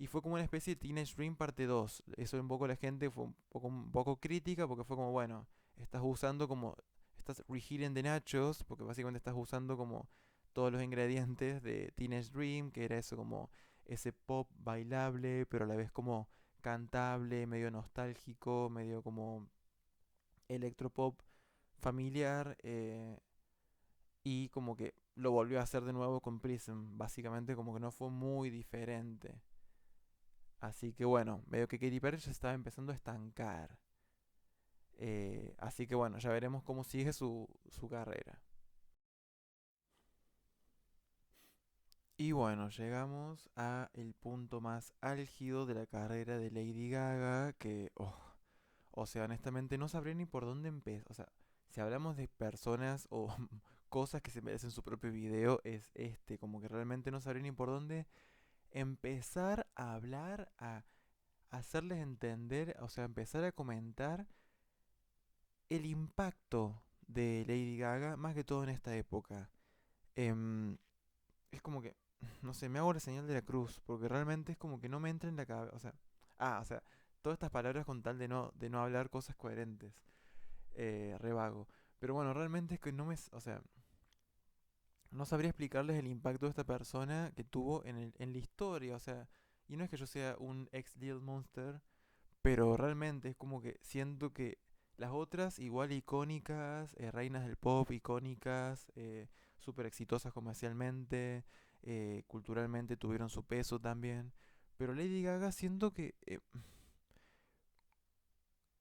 Y fue como una especie de Teenage Dream parte 2. Eso un poco la gente fue un poco crítica porque fue como, bueno, estás usando como... Estás reheating de nachos porque básicamente estás usando como todos los ingredientes de Teenage Dream, que era eso como ese pop bailable, pero a la vez como cantable, medio nostálgico, medio como electropop familiar. Y como que lo volvió a hacer de nuevo con Prism. Básicamente como que no fue muy diferente. Así que bueno, veo que Katy Perry se estaba empezando a estancar. Así que bueno, ya veremos cómo sigue su carrera. Y bueno, llegamos a el punto más álgido de la carrera de Lady Gaga, que, o sea, honestamente no sabría ni por dónde empezar. O sea, si hablamos de personas o cosas que se merecen su propio video, es este, como que realmente no sabría ni por dónde empezar a hablar, a hacerles entender, o sea, empezar a comentar el impacto de Lady Gaga, más que todo en esta época. Em, es como que, no sé, me hago la señal de la cruz, porque realmente es como que no me entra en la cabeza, o sea, todas estas palabras con tal de no hablar cosas coherentes, re vago. Pero bueno, realmente es que no me, o sea, no sabría explicarles el impacto de esta persona que tuvo en la historia, o sea, y no es que yo sea un ex Little Monster, pero realmente es como que siento que las otras, igual icónicas, reinas del pop, icónicas, súper exitosas comercialmente, culturalmente tuvieron su peso también. Pero Lady Gaga siento que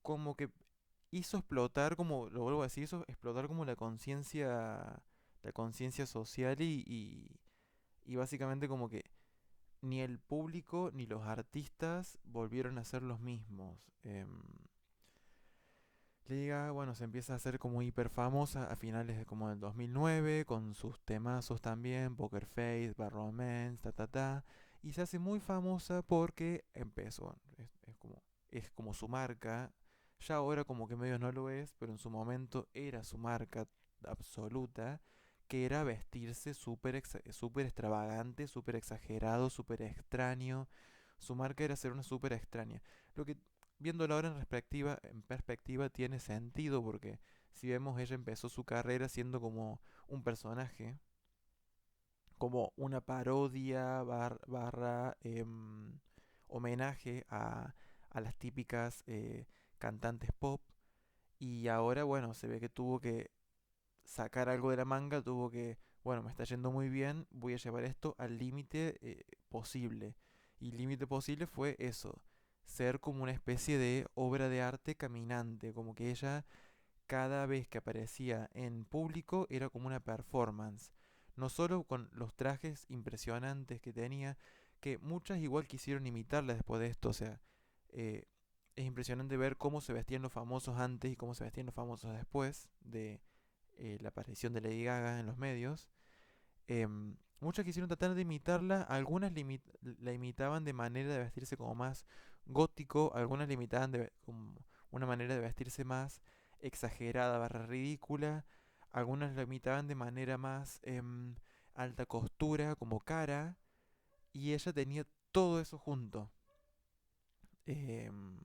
como que hizo explotar, como lo vuelvo a decir, hizo explotar como la conciencia social y básicamente como que ni el público ni los artistas volvieron a ser los mismos. Lady Gaga, bueno, se empieza a hacer como hiper famosa a finales de como del 2009 con sus temazos también, Poker Face, Bad Romance, y se hace muy famosa porque empezó, es como su marca, ya ahora como que medio no lo es, pero en su momento era su marca absoluta, que era vestirse súper extravagante, súper exagerado, súper extraño, su marca era ser una súper extraña. Lo que viéndolo ahora en perspectiva tiene sentido porque si vemos ella empezó su carrera siendo como un personaje, como una parodia barra homenaje a las típicas cantantes pop y ahora bueno se ve que tuvo que sacar algo de la manga, tuvo que, bueno, me está yendo muy bien, voy a llevar esto al límite posible. Y el límite posible fue eso, ser como una especie de obra de arte caminante, como que ella cada vez que aparecía en público era como una performance. No solo con los trajes impresionantes que tenía, que muchas igual quisieron imitarla después de esto, o sea, eh, es impresionante ver cómo se vestían los famosos antes y cómo se vestían los famosos después de la aparición de Lady Gaga en los medios. Muchas quisieron tratar de imitarla, algunas la imitaban de manera de vestirse como más gótico, algunas la imitaban de como una manera de vestirse más exagerada barra ridícula, algunas la imitaban de manera más alta costura, como cara, y ella tenía todo eso junto. Em,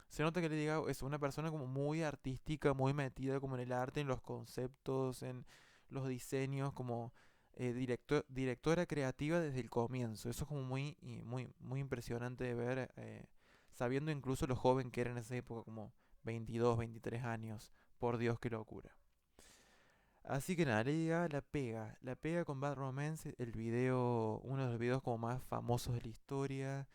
Se nota que Lady Gaga es una persona como muy artística, muy metida como en el arte, en los conceptos, en los diseños, como directora creativa desde el comienzo. Eso es como muy impresionante de ver, sabiendo incluso lo joven que era en esa época, como 22, 23 años. Por Dios, qué locura. Así que nada, Lady Gaga la pega con Bad Romance, el video, uno de los videos como más famosos de la historia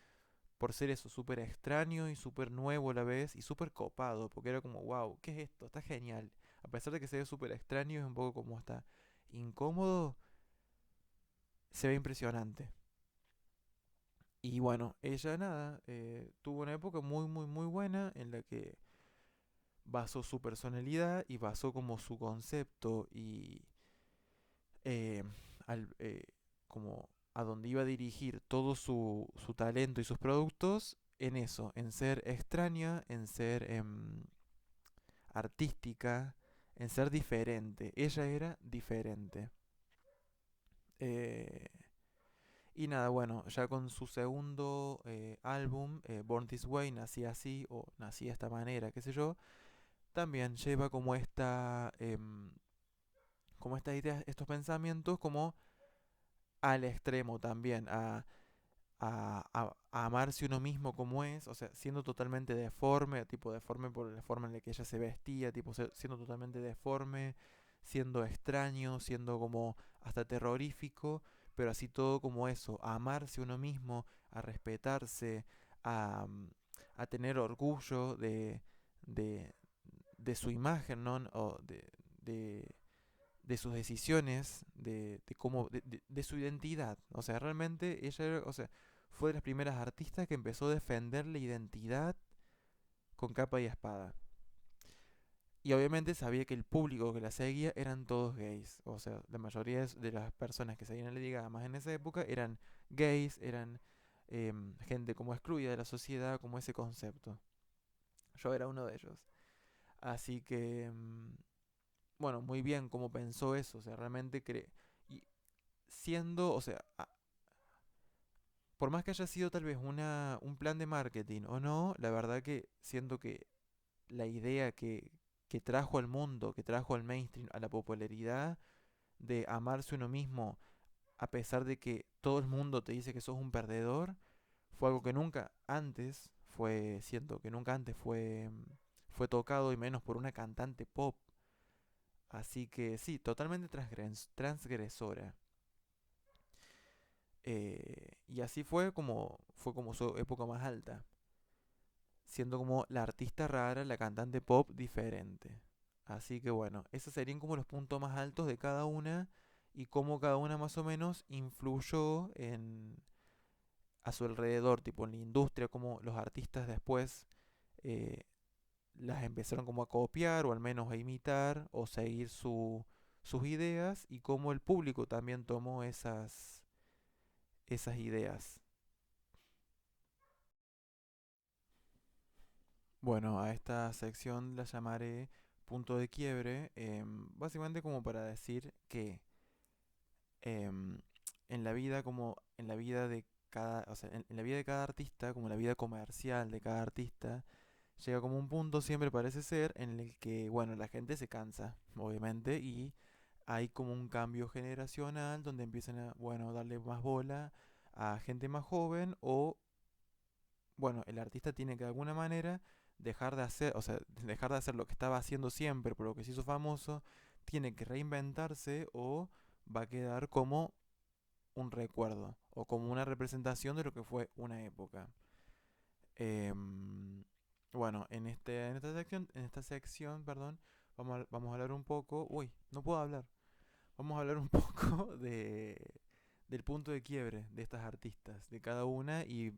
por ser eso, súper extraño y súper nuevo a la vez y súper copado, porque era como, wow, ¿qué es esto? Está genial. A pesar de que se ve súper extraño, es un poco como está incómodo, se ve impresionante. Y bueno, ella nada, tuvo una época muy buena en la que basó su personalidad y basó como su concepto y eh, al, como a donde iba a dirigir todo su talento y sus productos en eso, en ser extraña, en ser artística, en ser diferente. Ella era diferente. Eh, y nada, bueno, ya con su segundo álbum, Born This Way, Nací Así o Nací de esta manera, qué sé yo, también lleva como estas ideas, estos pensamientos como al extremo también, a amarse uno mismo como es, o sea, siendo totalmente deforme, tipo deforme por la forma en la que ella se vestía, tipo siendo totalmente deforme, siendo extraño, siendo como hasta terrorífico, pero así todo como eso, a amarse uno mismo, a respetarse, a, a tener orgullo de, de su imagen, ¿no? O de, de sus decisiones, de cómo, de su identidad. O sea, realmente ella, o sea, fue de las primeras artistas que empezó a defender la identidad con capa y espada. Y obviamente sabía que el público que la seguía eran todos gays. O sea, la mayoría de las personas que seguían a Lady Gaga más en esa época eran gays, eran gente como excluida de la sociedad, como ese concepto. Yo era uno de ellos. Así que, bueno, muy bien cómo pensó eso. O sea, realmente y siendo, o sea, por más que haya sido tal vez un plan de marketing o no, la verdad que siento que la idea que trajo al mundo, que trajo al mainstream, a la popularidad de amarse uno mismo, a pesar de que todo el mundo te dice que sos un perdedor, fue algo que nunca antes fue, siento que nunca antes fue tocado y menos por una cantante pop. Así que sí, totalmente transgresora. Y así fue como su época más alta, siendo como la artista rara, la cantante pop diferente. Así que bueno, esos serían como los puntos más altos de cada una y cómo cada una más o menos influyó a su alrededor, tipo en la industria, como los artistas después eh, las empezaron como a copiar o al menos a imitar o seguir sus ideas y cómo el público también tomó esas ideas. Bueno, a esta sección la llamaré punto de quiebre, básicamente como para decir que em, en la vida como en la vida de cada, o sea, en la vida de cada artista, como en la vida comercial de cada artista, llega como un punto siempre parece ser en el que, bueno, la gente se cansa, obviamente, y hay como un cambio generacional donde empiezan a, bueno, darle más bola a gente más joven o bueno, el artista tiene que de alguna manera dejar de hacer, o sea, dejar de hacer lo que estaba haciendo siempre, por lo que se hizo famoso, tiene que reinventarse o va a quedar como un recuerdo o como una representación de lo que fue una época. Em, bueno, en esta sección, perdón, vamos a hablar un poco, uy, no puedo hablar, vamos a hablar un poco del punto de quiebre de estas artistas, de cada una y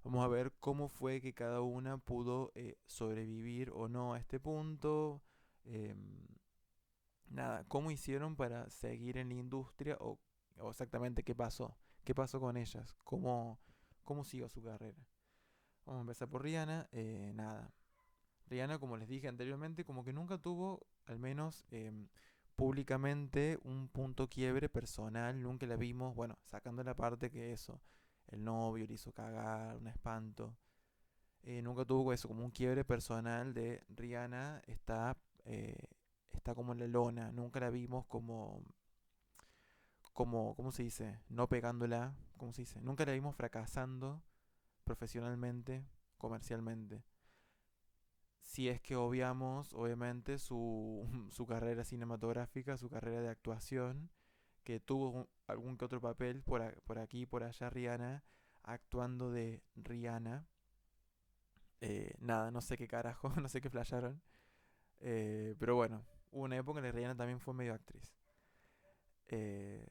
vamos a ver cómo fue que cada una pudo sobrevivir o no a este punto. em, Nada, cómo hicieron para seguir en la industria o exactamente qué pasó con ellas, cómo siguió su carrera. Vamos a empezar por Rihanna. Nada, Rihanna, como les dije anteriormente, como que nunca tuvo, al menos públicamente, un punto quiebre personal. Nunca la vimos, bueno, sacando la parte que eso, el novio le hizo cagar, un espanto. Nunca tuvo eso, como un quiebre personal de Rihanna está como en la lona. Nunca la vimos ¿cómo se dice? No pegándola, ¿cómo se dice? Nunca la vimos fracasando profesionalmente, comercialmente. Si es que obviamos, obviamente, su carrera cinematográfica, su carrera de actuación, que tuvo algún que otro papel por aquí y por allá Rihanna, actuando de Rihanna. Nada, no sé qué carajo, no sé qué flasharon. Pero bueno, hubo una época en la que Rihanna también fue medio actriz. Eh,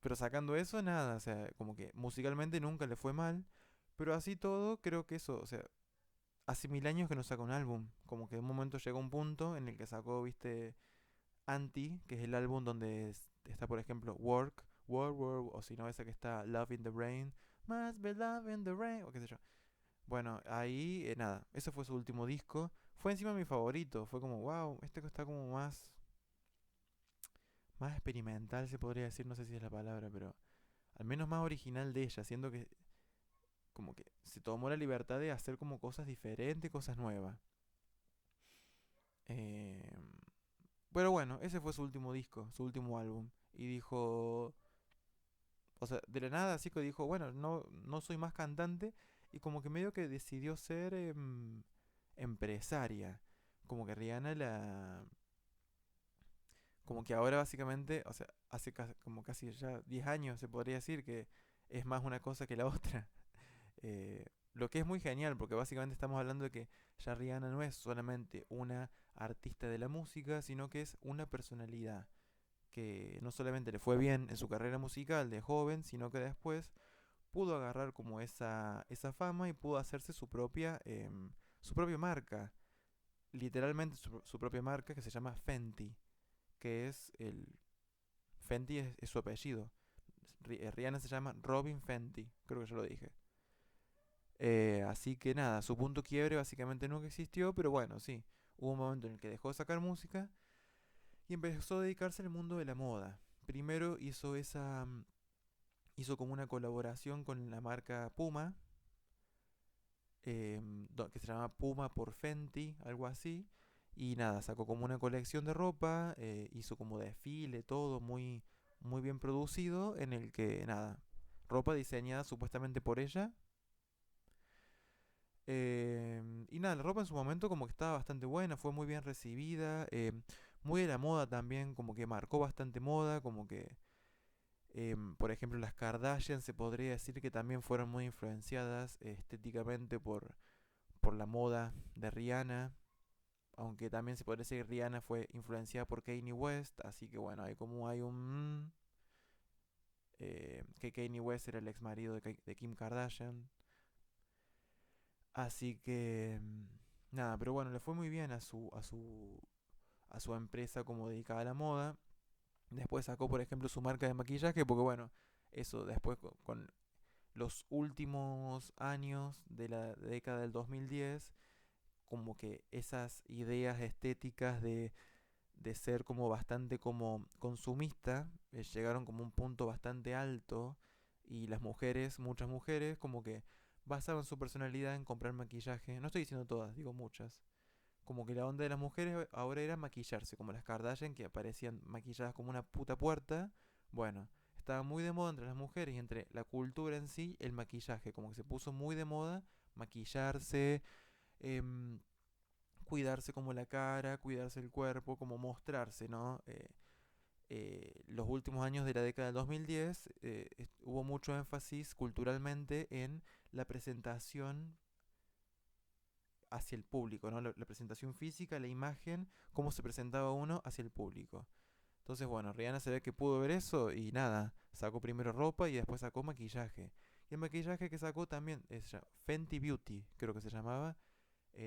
pero sacando eso, nada, o sea, como que musicalmente nunca le fue mal. Pero así todo, creo que eso, o sea, hace 1000 años que no saca un álbum. Como que de un momento llegó un punto en el que sacó, viste, Anti, que es el álbum donde está, por ejemplo, Work, o si no, esa que está Love in the Rain, Must be Love in the Rain, o qué sé yo. Bueno, ahí, nada, ese fue su último disco. Fue encima mi favorito, fue como, wow, este que está como más experimental, se podría decir, no sé si es la palabra, pero al menos más original de ella, siendo que como que se tomó la libertad de hacer como cosas diferentes, cosas nuevas. Eh, pero bueno, ese fue su último disco, su último álbum. Y dijo, o sea, de la nada así que dijo, bueno, no soy más cantante. Y como que medio que decidió ser empresaria. Como que Rihanna como que ahora básicamente, o sea, hace como casi ya 10 años se podría decir que es más una cosa que la otra. Lo que es muy genial, porque básicamente estamos hablando de que ya Rihanna no es solamente una artista de la música, sino que es una personalidad que no solamente le fue bien en su carrera musical de joven, sino que después pudo agarrar como esa fama y pudo hacerse su propia marca, literalmente su propia marca que se llama Fenty, que es Fenty es su apellido. Rihanna se llama Robin Fenty, creo que yo lo dije. Así que nada, su punto quiebre básicamente nunca existió, pero bueno, sí, hubo un momento en el que dejó de sacar música y empezó a dedicarse al mundo de la moda. Primero hizo como una colaboración con la marca Puma, que se llama Puma por Fenty, algo así. Y nada, sacó como una colección de ropa, hizo como desfile, todo muy bien producido, en el que nada, ropa diseñada supuestamente por ella. Y nada, la ropa en su momento como que estaba bastante buena, fue muy bien recibida, muy de la moda también, como que marcó bastante moda, como que, por ejemplo, las Kardashian se podría decir que también fueron muy influenciadas estéticamente por la moda de Rihanna, aunque también se podría decir que Rihanna fue influenciada por Kanye West, así que bueno, hay que Kanye West era el ex marido de Kim Kardashian. Así que nada, pero bueno, le fue muy bien a su empresa como dedicada a la moda. Después sacó, por ejemplo, su marca de maquillaje, porque bueno, eso después con los últimos años de la década del 2010, como que esas ideas estéticas de ser como bastante como consumista, llegaron como un punto bastante alto y las mujeres, muchas mujeres, como que basaban su personalidad en comprar maquillaje. No estoy diciendo todas, digo muchas. Como que la onda de las mujeres ahora era maquillarse, como las Kardashian que aparecían maquilladas como una puta puerta. Bueno, estaba muy de moda entre las mujeres y entre la cultura en sí, el maquillaje, como que se puso muy de moda maquillarse, em, cuidarse como la cara, cuidarse el cuerpo, como mostrarse, ¿no? Los últimos años de la década del 2010 hubo mucho énfasis culturalmente en la presentación hacia el público, ¿no? La presentación física, la imagen, cómo se presentaba uno hacia el público. Entonces, bueno, Rihanna se ve que pudo ver eso y nada, sacó primero ropa y después sacó maquillaje. Y el maquillaje que sacó también es Fenty Beauty, creo que se llamaba.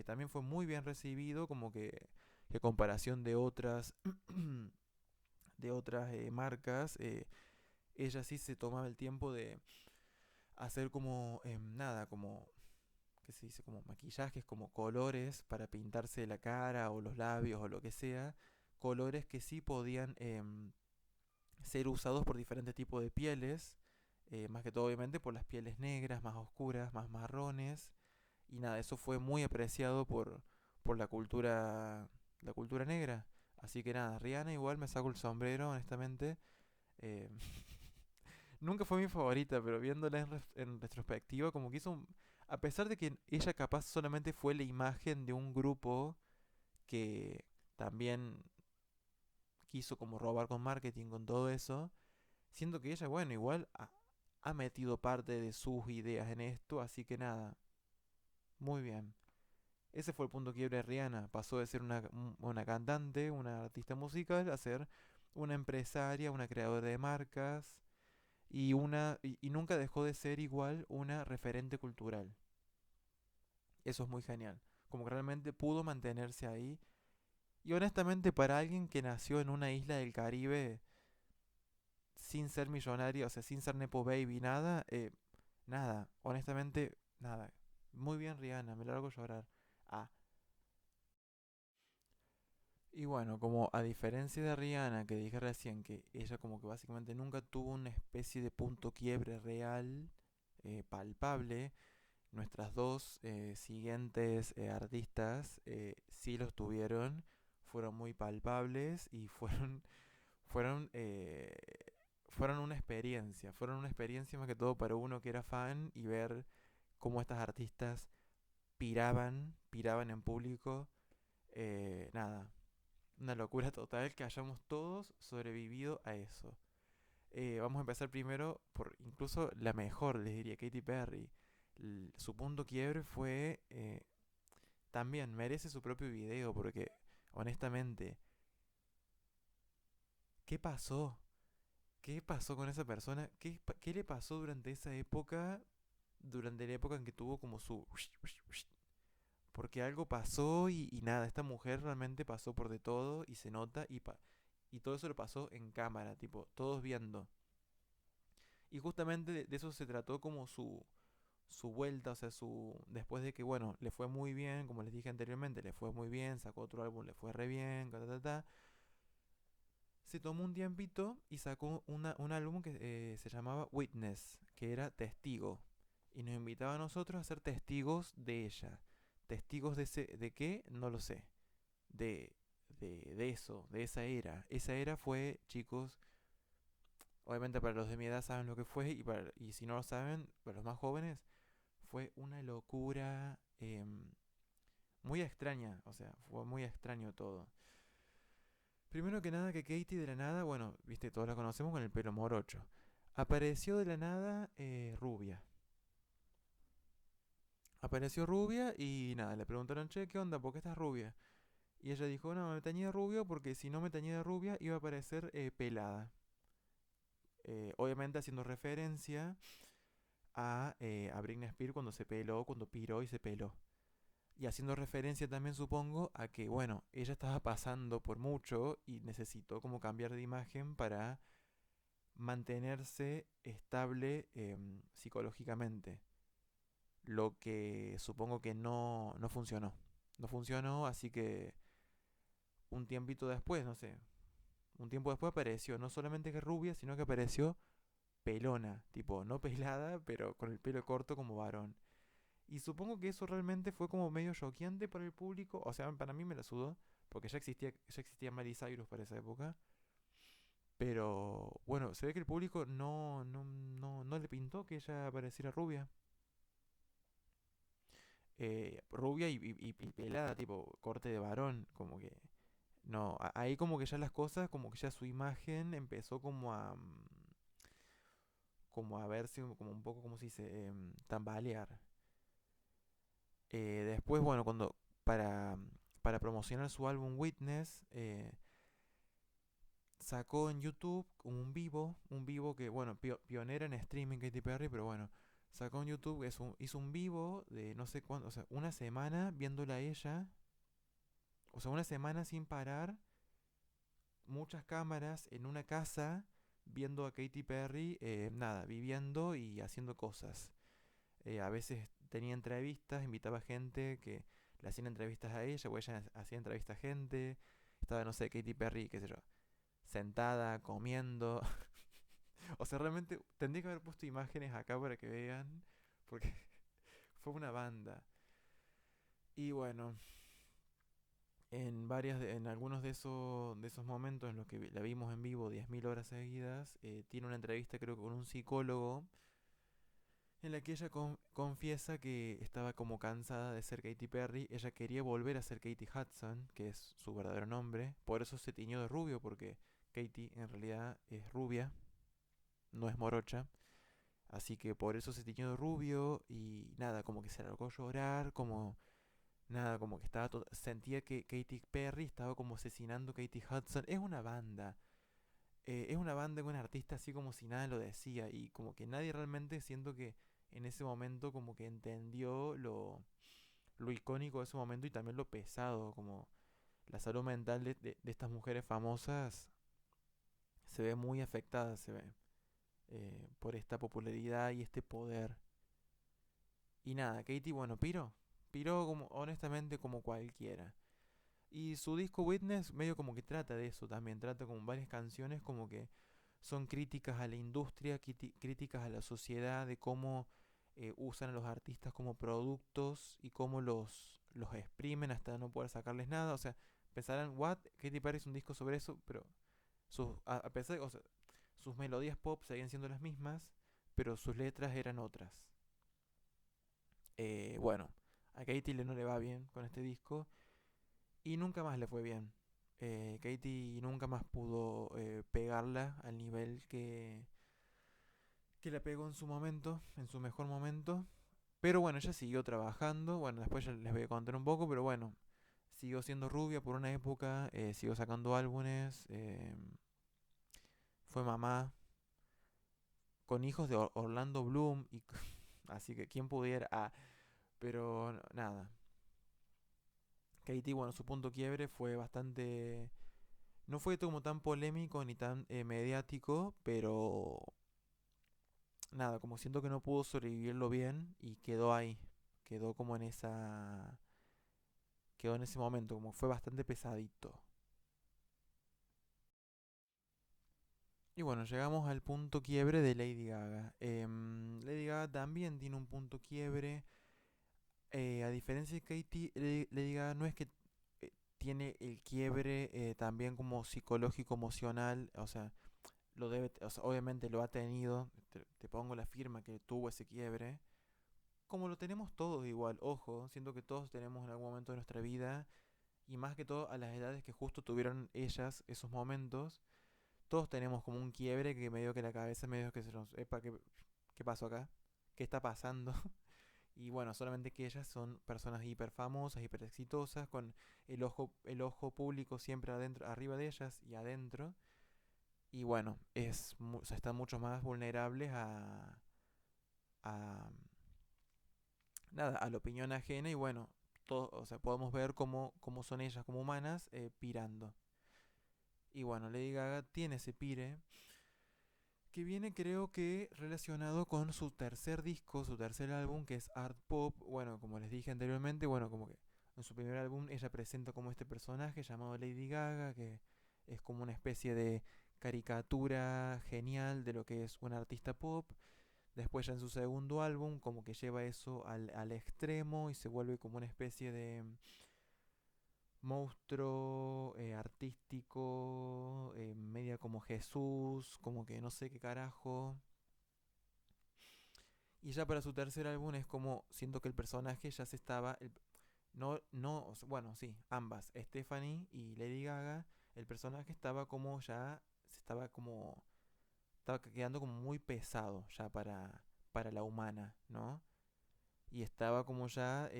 También fue muy bien recibido, como que a comparación de otras marcas, ella sí se tomaba el tiempo de hacer como nada, como que se dice como maquillajes, como colores para pintarse la cara o los labios o lo que sea, colores que sí podían ser usados por diferentes tipos de pieles, más que todo obviamente por las pieles negras, más oscuras, más marrones, y nada, eso fue muy apreciado por la cultura negra. Así que nada, Rihanna igual me saco el sombrero, honestamente. eh, Nunca fue mi favorita, pero viéndola en retrospectiva, como que a pesar de que ella capaz solamente fue la imagen de un grupo que también quiso como robar con marketing, con todo eso, siento que ella, bueno, igual ha metido parte de sus ideas en esto, así que nada, muy bien. Ese fue el punto quiebre de Rihanna. Pasó de ser una cantante, una artista musical, a ser una empresaria, una creadora de marcas y nunca dejó de ser igual una referente cultural. Eso es muy genial. Como que realmente pudo mantenerse ahí. Y honestamente, para alguien que nació en una isla del Caribe sin ser millonario, o sea, sin ser Nepo Baby, nada, nada, honestamente, nada. Muy bien, Rihanna, me largo a llorar. Ah, y bueno, como a diferencia de Rihanna, que dije recién que ella como que básicamente nunca tuvo una especie de punto quiebre real, palpable, nuestras dos siguientes artistas sí los tuvieron, fueron muy palpables y fueron, eh, fueron una experiencia más que todo para uno que era fan y ver cómo estas artistas piraban en público, nada, una locura total que hayamos todos sobrevivido a eso. Vamos a empezar primero por incluso la mejor, les diría, Katy Perry. Su punto quiebre fue también merece su propio video porque honestamente, ¿qué pasó? ¿Qué pasó con esa persona? ¿Qué le pasó durante esa época? Durante la época en que tuvo como su... Porque algo pasó y nada, esta mujer realmente pasó por de todo y se nota y todo eso lo pasó en cámara, tipo, todos viendo. Y justamente de eso se trató como su vuelta, o sea, después de que, bueno, le fue muy bien, como les dije anteriormente, le fue muy bien, sacó otro álbum, le fue re bien, se tomó un tiempito y sacó un álbum que se llamaba Witness, que era testigo. Y nos invitaba a nosotros a ser testigos de ella. ¿Testigos de qué? No lo sé. De, de eso, de esa era. Esa era fue, chicos, obviamente para los de mi edad saben lo que fue, y si no lo saben, para los más jóvenes, fue una locura muy extraña. O sea, fue muy extraño todo. Primero que nada que Katie de la nada, bueno, viste, todos la conocemos con el pelo morocho. Apareció de la nada rubia. Apareció rubia y nada, le preguntaron, che, ¿qué onda? ¿Por qué estás rubia? Y ella dijo, no, me teñí de rubio porque si no me teñía de rubia iba a parecer pelada. Obviamente haciendo referencia a Britney Spears cuando se peló, cuando piró y se peló. Y haciendo referencia también supongo a que, bueno, ella estaba pasando por mucho y necesitó como cambiar de imagen para mantenerse estable psicológicamente. Lo que supongo que no funcionó. No funcionó, así que un tiempito después, no sé, un tiempo después apareció no solamente que rubia, sino que apareció pelona, tipo, no pelada, pero con el pelo corto como varón. Y supongo que eso realmente fue como medio choqueante para el público, o sea, para mí me la sudó, porque ya existía Miley Cyrus para esa época. Pero bueno, se ve que el público no le pintó que ella pareciera rubia. rubia y pelada, tipo corte de varón, como que no, ahí como que ya las cosas, como que ya su imagen empezó como a verse como un poco, como se dice, tambalear. Después, bueno, para, para promocionar su álbum Witness, sacó en YouTube un vivo que, bueno, pionera en streaming Katy Perry, pero bueno, sacó en YouTube, hizo un vivo de no sé cuánto, o sea, una semana viéndola a ella, o sea, una semana sin parar, muchas cámaras en una casa viendo a Katy Perry, nada, viviendo y haciendo cosas. A veces tenía entrevistas, invitaba gente que le hacían entrevistas a ella, o ella hacía entrevistas a gente. Estaba, no sé, Katy Perry, qué sé yo, sentada, comiendo. O sea, realmente tendría que haber puesto imágenes acá para que vean, porque fue una banda. Y bueno, en algunos de esos momentos en los que la vimos en vivo 10.000 horas seguidas, tiene una entrevista creo que con un psicólogo en la que ella confiesa que estaba como cansada de ser Katy Perry, ella quería volver a ser Katy Hudson, que es su verdadero nombre, por eso se tiñó de rubio, porque Katy en realidad es rubia, no es morocha, así que por eso se tiñó de rubio y nada, como que se largó a llorar, como nada, como que sentía que Katy Perry estaba como asesinando a Katy Hudson, es una banda con un artista así como si nada lo decía y como que nadie realmente siento que en ese momento como que entendió lo icónico de ese momento y también lo pesado, como la salud mental de estas mujeres famosas se ve muy afectada, se ve, por esta popularidad y este poder. Y nada, Katy, bueno, piró como, honestamente como cualquiera. Y su disco Witness medio como que trata de eso también, trata como varias canciones como que son críticas a la industria, críticas a la sociedad, de cómo usan a los artistas como productos y cómo los exprimen hasta no poder sacarles nada. O sea, pensarán, what? Katy Perry es un disco sobre eso, pero a pesar de, o sea, sus melodías pop seguían siendo las mismas, pero sus letras eran otras. Bueno, a Katy no le va bien con este disco y nunca más le fue bien. Katy nunca más pudo pegarla al nivel que la pegó en su momento, en su mejor momento. Pero bueno, ella siguió trabajando. Bueno, después ya les voy a contar un poco, pero bueno, siguió siendo rubia por una época, siguió sacando álbumes, fue mamá con hijos de Orlando Bloom, y así que quien pudiera. Pero nada. Katie, bueno, su punto quiebre fue bastante. No fue como tan polémico ni tan mediático, pero nada, como siento que no pudo sobrevivirlo bien y quedó ahí. Quedó como en esa. Quedó en ese momento, como fue bastante pesadito. Y bueno, llegamos al punto quiebre de Lady Gaga. Lady Gaga también tiene un punto quiebre. A diferencia de Katie, Lady Gaga no es que tiene el quiebre también como psicológico, emocional. O sea, o sea, obviamente lo ha tenido. Te pongo la firma que tuvo ese quiebre. Como lo tenemos todos igual, ojo, siento que todos tenemos en algún momento de nuestra vida, y más que todo a las edades que justo tuvieron ellas esos momentos, todos tenemos como un quiebre que medio que la cabeza medio que se nos... Epa, ¿qué pasó acá? ¿Qué está pasando? Y bueno, solamente que ellas son personas hiper famosas, hiper exitosas, con el ojo público siempre adentro, arriba de ellas y adentro. Y bueno, o sea, están mucho más vulnerables a nada, a la opinión ajena y bueno, todo, o sea, podemos ver cómo son ellas como humanas pirando. Y bueno, Lady Gaga tiene ese pire que viene creo que relacionado con su tercer disco, su tercer álbum, que es Art Pop. Bueno, como les dije anteriormente, bueno, como que en su primer álbum ella presenta como este personaje llamado Lady Gaga, que es como una especie de caricatura genial de lo que es un artista pop. Después ya en su segundo álbum como que lleva eso al extremo y se vuelve como una especie de monstruo artístico, media como Jesús, como que no sé qué carajo. Y ya para su tercer álbum es como siento que el personaje ya se estaba, no, no, bueno, sí, ambas, Stephanie y Lady Gaga, el personaje estaba como ya, se estaba como, estaba quedando como muy pesado ya para la humana, ¿no? Y estaba como ya,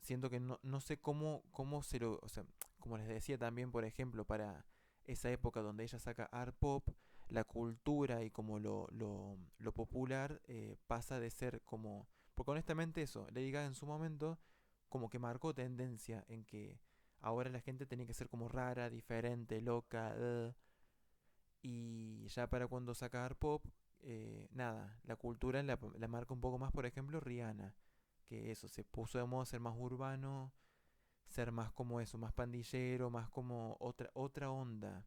siento que no sé cómo se lo, o sea, como les decía también, por ejemplo, para esa época donde ella saca art pop, la cultura y como lo popular pasa de ser como, porque honestamente eso, Lady Gaga en su momento como que marcó tendencia en que ahora la gente tenía que ser como rara, diferente, loca, y ya para cuando saca art pop, nada, la cultura la marca un poco más, por ejemplo, Rihanna, que eso, se puso de moda ser más urbano, ser más como eso, más pandillero, más como otra onda.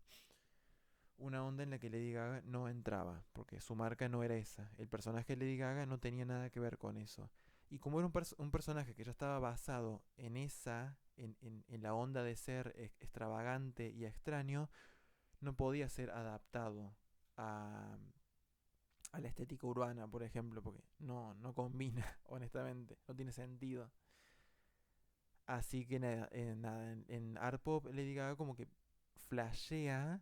Una onda en la que Lady Gaga no entraba, porque su marca no era esa. El personaje de Lady Gaga no tenía nada que ver con eso. Y como era un personaje que ya estaba basado en esa, en la onda de ser extravagante y extraño, no podía ser adaptado a, a la estética urbana, por ejemplo, porque no combina, honestamente, no tiene sentido. Así que nada, en Art Pop Lady Gaga como que flashea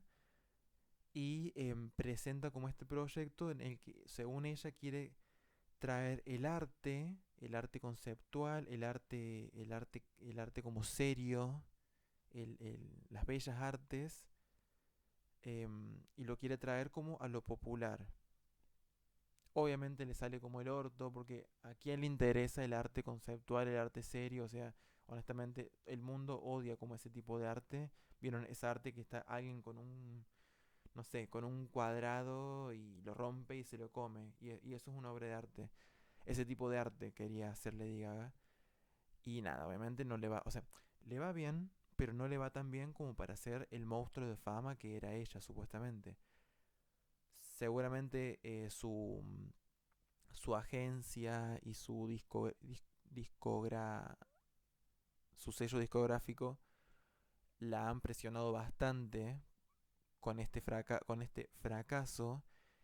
y presenta como este proyecto en el que según ella quiere traer el arte conceptual, el arte como serio, las bellas artes, y lo quiere traer como a lo popular. Obviamente le sale como el orto, porque a quién le interesa el arte conceptual, el arte serio, o sea, honestamente el mundo odia como ese tipo de arte. Vieron esa arte que está alguien con un, no sé, con un cuadrado y lo rompe y se lo come, y eso es una obra de arte. Ese tipo de arte quería hacer Lady Gaga, y nada, obviamente no le va, o sea, le va bien, pero no le va tan bien como para ser el monstruo de fama que era ella, supuestamente. Seguramente su agencia y discogra, su sello discográfico la han presionado bastante con este fracaso,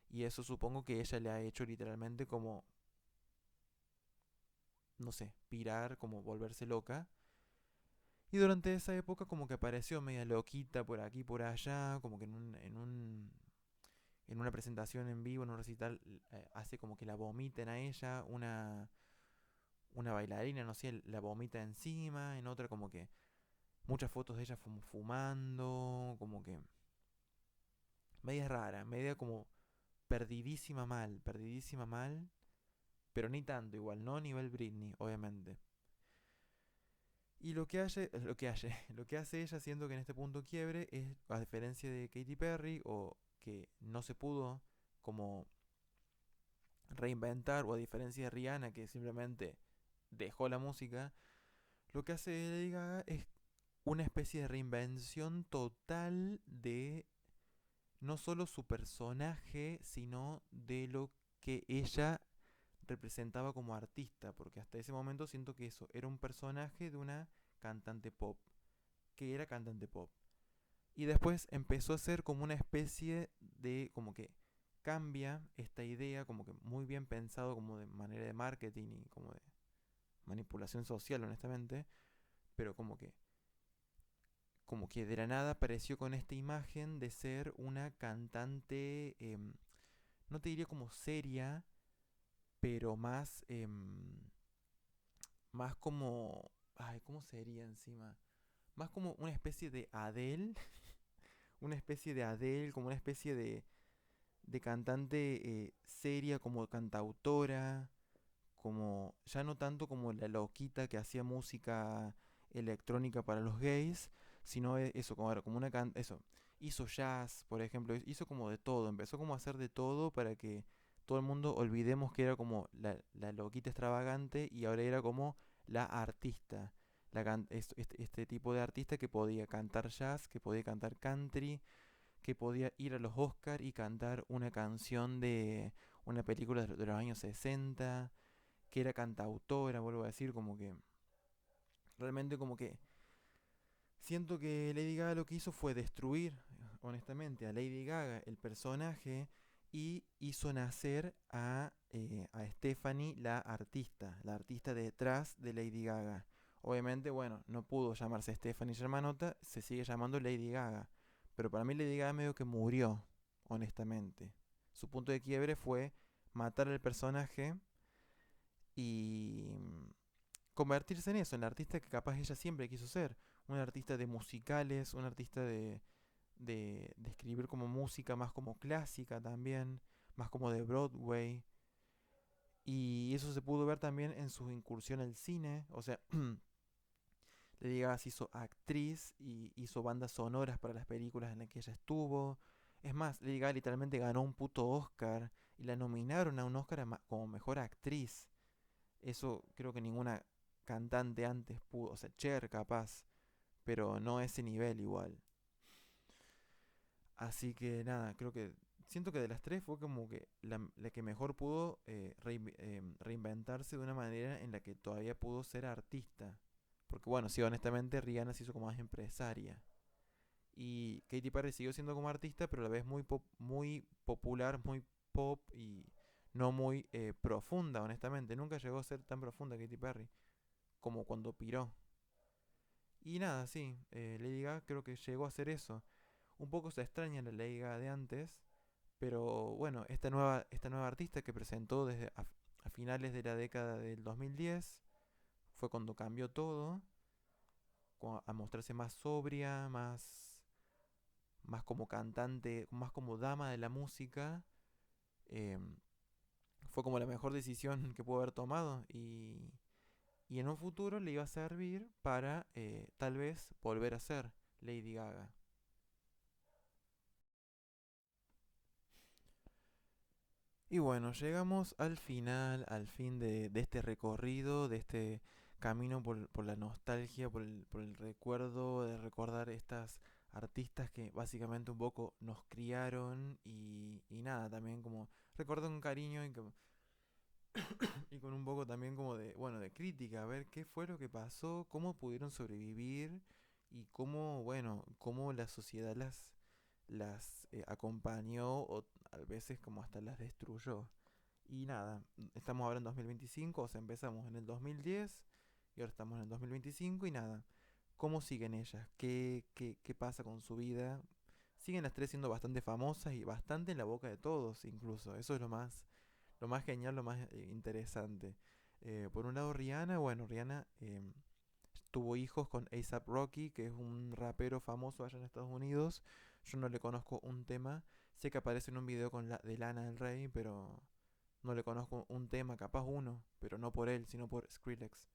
y eso supongo que ella le ha hecho literalmente como, no sé, pirar, como volverse loca. Y durante esa época como que apareció media loquita por aquí por allá, como que en una presentación en vivo, en un recital, hace como que la vomiten a ella, una bailarina, no sé, la vomita encima, en otra como que muchas fotos de ella fumando, como que media rara, media como perdidísima mal, pero ni tanto igual, no a nivel Britney, obviamente. Y lo que hace ella, siendo que en este punto quiebre, es, a diferencia de Katy Perry, o que no se pudo como reinventar, o a diferencia de Rihanna, que simplemente dejó la música, lo que hace Lady Gaga es una especie de reinvención total de no solo su personaje, sino de lo que ella representaba como artista, porque hasta ese momento siento que eso era un personaje de una cantante pop, que era cantante pop. Y después empezó a ser como una especie de, como que cambia esta idea, como que muy bien pensado como de manera de marketing y como de manipulación social, honestamente, pero como que de la nada apareció con esta imagen de ser una cantante, no te diría como seria, pero más, más como, ay, ¿cómo sería encima? Más como una especie de Adele, una especie de Adele, como una especie de cantante seria, como cantautora, como ya no tanto como la loquita que hacía música electrónica para los gays, sino eso, como una eso, hizo jazz, por ejemplo, hizo como de todo, empezó como a hacer de todo para que todo el mundo olvidemos que era como la loquita extravagante, y ahora era como la artista, este tipo de artista que podía cantar jazz, que podía cantar country, que podía ir a los Oscars y cantar una canción de una película de los años 60, que era cantautora, vuelvo a decir, como que realmente como que siento que Lady Gaga lo que hizo fue destruir, honestamente, a Lady Gaga, el personaje, y hizo nacer a Stephanie, la artista detrás de Lady Gaga. Obviamente, bueno, no pudo llamarse Stephanie Germanotta, se sigue llamando Lady Gaga. Pero para mí Lady Gaga medio que murió, honestamente. Su punto de quiebre fue matar al personaje y convertirse en eso, en la artista que capaz ella siempre quiso ser. Una artista de musicales, una artista de escribir como música más como clásica también, más como de Broadway. Y eso se pudo ver también en su incursión al cine. O sea, Lady Gaga se hizo actriz y hizo bandas sonoras para las películas en las que ella estuvo. Es más, Lady Gaga literalmente ganó un puto Oscar y la nominaron a un Oscar como mejor actriz. Eso creo que ninguna cantante antes pudo. O sea, Cher capaz, pero no a ese nivel igual. Así que nada, creo que siento que de las tres fue como que la que mejor pudo reinventarse de una manera en la que todavía pudo ser artista. Porque bueno, sí, honestamente Rihanna se hizo como más empresaria. Y Katy Perry siguió siendo como artista, pero a la vez muy popular, muy pop y no muy profunda, honestamente. Nunca llegó a ser tan profunda Katy Perry como cuando piró. Y nada, sí, Lady Gaga creo que llegó a hacer eso. Un poco se extraña la Lady Gaga de antes, pero bueno, esta nueva artista que presentó a finales de la década del 2010 fue cuando cambió todo, a mostrarse más sobria, más como cantante, más como dama de la música. em, Fue como la mejor decisión que pudo haber tomado y en un futuro le iba a servir para tal vez volver a ser Lady Gaga. Y bueno, llegamos al final, al fin de este recorrido, de este camino por la nostalgia, por el recuerdo, de recordar estas artistas que básicamente un poco nos criaron y nada, también como recuerdo con cariño y con un poco también como de, bueno, de crítica, a ver qué fue lo que pasó, cómo pudieron sobrevivir y cómo, bueno, cómo la sociedad las acompañó o a veces como hasta las destruyó. Y nada, estamos ahora en 2025, o sea, empezamos en el 2010 y ahora estamos en el 2025 y nada, ¿cómo siguen ellas? ¿Qué pasa con su vida? Siguen las tres siendo bastante famosas y bastante en la boca de todos incluso, eso es lo más genial, lo más interesante. Por un lado Rihanna, bueno, Rihanna tuvo hijos con A$AP Rocky, que es un rapero famoso allá en Estados Unidos. Yo no le conozco un tema, sé que aparece en un video de Lana del Rey, pero no le conozco un tema, capaz uno, pero no por él, sino por Skrillex.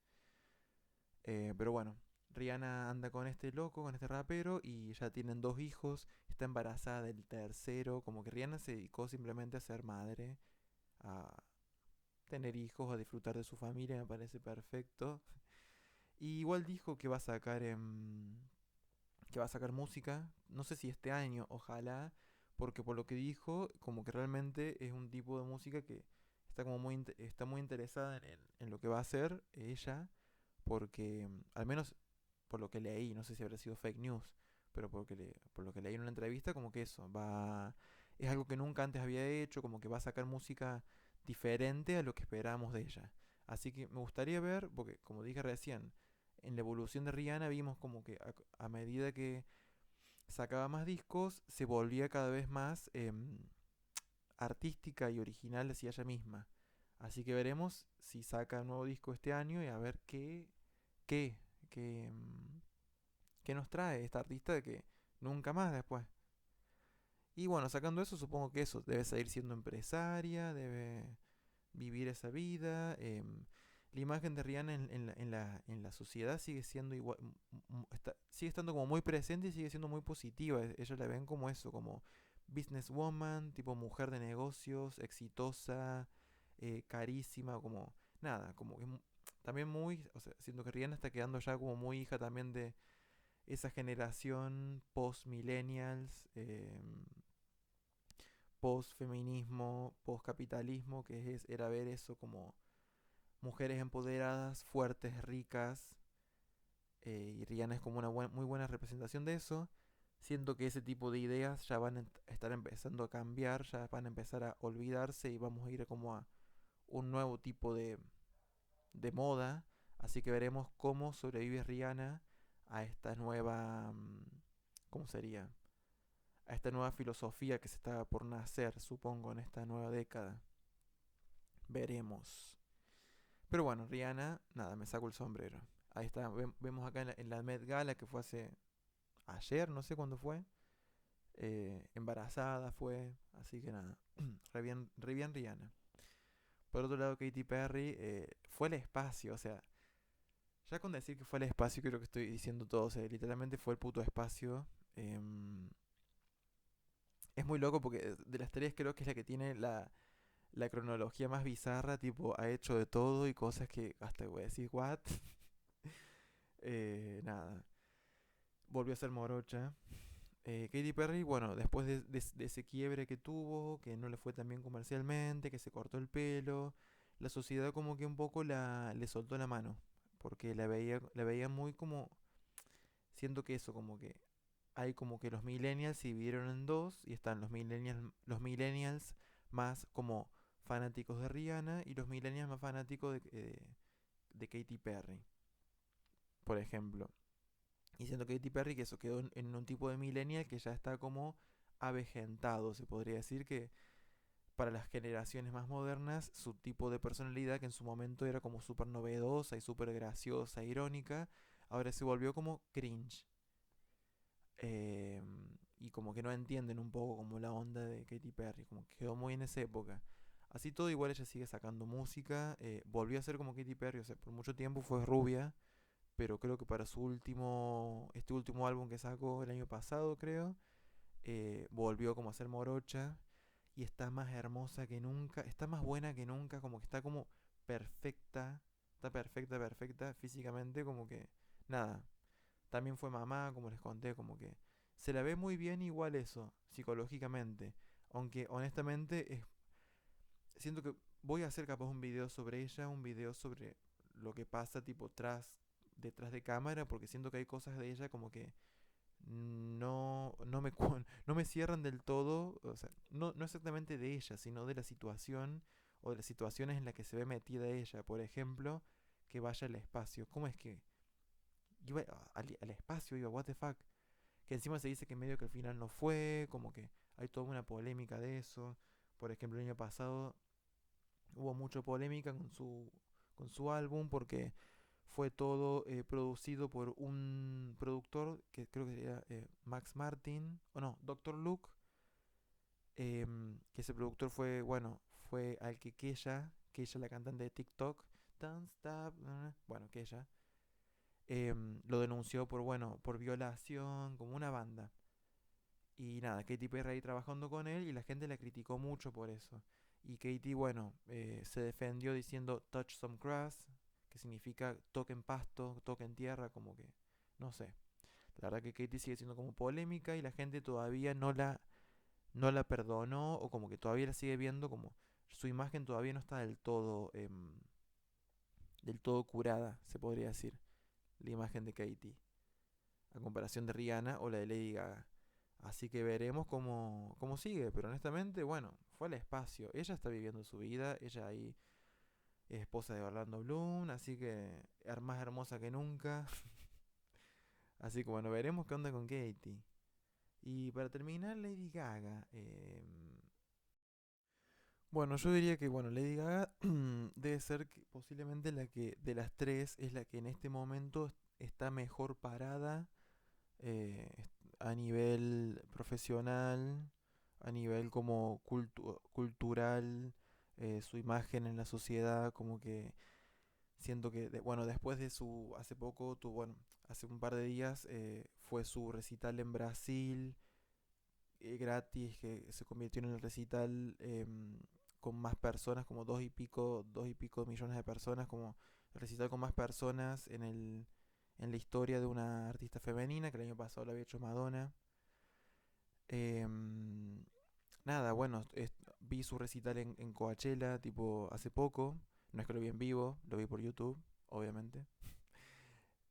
Pero bueno, Rihanna anda con este loco, con este rapero, y ya tienen dos hijos, está embarazada del tercero, como que Rihanna se dedicó simplemente a ser madre, a tener hijos, a disfrutar de su familia, me parece perfecto. Y igual dijo que va a sacar que va a sacar música, no sé si este año, ojalá, porque por lo que dijo, como que realmente es un tipo de música que está como está muy interesada en lo que va a hacer ella, porque al menos por lo que leí, no sé si habrá sido fake news, pero por lo que leí en una entrevista, como que eso, es algo que nunca antes había hecho, como que va a sacar música diferente a lo que esperábamos de ella. Así que me gustaría ver, porque como dije recién, en la evolución de Rihanna vimos como que a medida que sacaba más discos, se volvía cada vez más artística y original hacia ella misma. Así que veremos si saca un nuevo disco este año y a ver qué, qué, qué nos trae esta artista de que nunca más después. Y bueno, sacando eso, supongo que eso, debe seguir siendo empresaria, debe vivir esa vida. La imagen de Rihanna en la sociedad sigue siendo igual, sigue estando como muy presente y sigue siendo muy positiva. Ellos la ven como eso, como businesswoman, tipo mujer de negocios, exitosa, carísima, como nada, como que también muy, o sea, siento que Rihanna está quedando ya como muy hija también de esa generación post-millennials, post-feminismo, post-capitalismo, era ver eso como mujeres empoderadas, fuertes, ricas, y Rihanna es como una muy buena representación de eso. siento que ese tipo de ideas ya van a estar empezando a cambiar, ya van a empezar a olvidarse y vamos a ir como a un nuevo tipo de moda. Así que veremos cómo sobrevive Rihanna a esta nueva, ¿cómo sería? A esta nueva filosofía que se está por nacer, supongo, en esta nueva década. Veremos. Pero bueno, Rihanna, nada, me saco el sombrero. Ahí está, vemos acá en la Met Gala que fue hace ayer, no sé cuándo fue. Embarazada fue, así que nada, re bien Rihanna. Por otro lado, Katy Perry fue al espacio, o sea, ya con decir que fue al espacio creo que estoy diciendo todo, o sea, literalmente fue el puto espacio. em, es muy loco porque de las tres creo que es la que tiene la cronología más bizarra, tipo, ha hecho de todo y cosas que hasta voy a decir, ¿what? Nada, volvió a ser morocha. Katy Perry, bueno, después de ese quiebre que tuvo, que no le fue tan bien comercialmente, que se cortó el pelo, la sociedad como que un poco le soltó la mano, porque la veía muy como, siento que eso, como que hay como que los millennials se dividieron en dos y están los millennials más como fanáticos de Rihanna y los millennials más fanáticos de Katy Perry, por ejemplo. Y siento que Katy Perry que eso quedó en un tipo de millennial que ya está como avejentado, se podría decir que para las generaciones más modernas, su tipo de personalidad que en su momento era como súper novedosa y súper graciosa, irónica, ahora se volvió como cringe. Y como que no entienden un poco como la onda de Katy Perry, como que quedó muy en esa época. Así todo, igual ella sigue sacando música, volvió a ser como Katy Perry, o sea, por mucho tiempo fue rubia, pero creo que para este último álbum que sacó el año pasado, creo, volvió como a ser morocha y está más hermosa que nunca, está más buena que nunca, como que está como perfecta, está perfecta, perfecta físicamente, como que nada. También fue mamá, como les conté, como que se la ve muy bien igual eso, psicológicamente. Aunque honestamente siento que voy a hacer capaz un video sobre ella, un video sobre lo que pasa tipo detrás de cámara, porque siento que hay cosas de ella como que no me cierran del todo, o sea, no exactamente de ella, sino de la situación o de las situaciones en las que se ve metida ella. Por ejemplo, que vaya al espacio. ¿Cómo es que iba al espacio? Iba, what the fuck. Que encima se dice que medio que al final no fue, como que hay toda una polémica de eso. Por ejemplo, el año pasado hubo mucha polémica con su álbum porque fue todo producido por un productor que creo que era Max Martin, o no, Doctor Luke, que ese productor fue, bueno, fue al que ella la cantante de TikTok, Don't Stop, bueno, que ella lo denunció por, bueno, por violación, como una banda. Y nada, Katy Perry ahí trabajando con él y la gente la criticó mucho por eso. Y Katy, bueno, se defendió diciendo touch some grass, que significa toquen pasto, toquen tierra, como que, no sé. La verdad que Katy sigue siendo como polémica y la gente todavía no la perdonó o como que todavía la sigue viendo como su imagen todavía no está del todo curada, se podría decir, la imagen de Katy, a comparación de Rihanna o la de Lady Gaga. Así que veremos cómo sigue, pero honestamente, bueno, fue al espacio. Ella está viviendo su vida, ella ahí es esposa de Orlando Bloom, así que más hermosa que nunca. Así que bueno, veremos qué onda con Katy. Y para terminar, Lady Gaga. Bueno, yo diría que bueno, Lady Gaga debe ser posiblemente la que de las tres es la que en este momento está mejor parada a nivel profesional, a nivel como cultural, su imagen en la sociedad, como que siento que, bueno, después de hace poco, bueno, hace un par de días fue su recital en Brasil, gratis, que se convirtió en el recital con más personas, como dos y pico millones de personas, como el recital con más personas en la historia de una artista femenina, que el año pasado lo había hecho Madonna. Em, Nada, bueno, vi su recital en Coachella, tipo, hace poco. No es que lo vi en vivo, lo vi por YouTube, obviamente.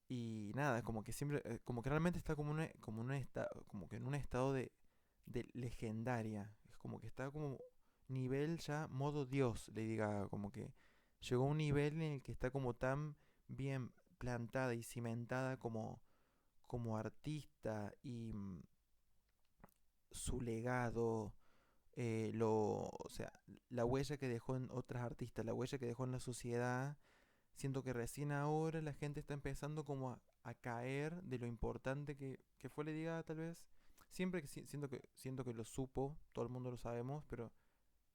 Y nada, como que siempre, como que realmente está como que en un estado de legendaria. Es como que está como nivel ya modo Dios, le diga, como que llegó a un nivel en el que está como tan bien plantada y cimentada como artista y su legado, o sea, la huella que dejó en otras artistas, la huella que dejó en la sociedad. Siento que recién ahora la gente está empezando como a caer de lo importante que fue Lady Gaga, tal vez. Siempre que siento que lo supo, todo el mundo lo sabemos, pero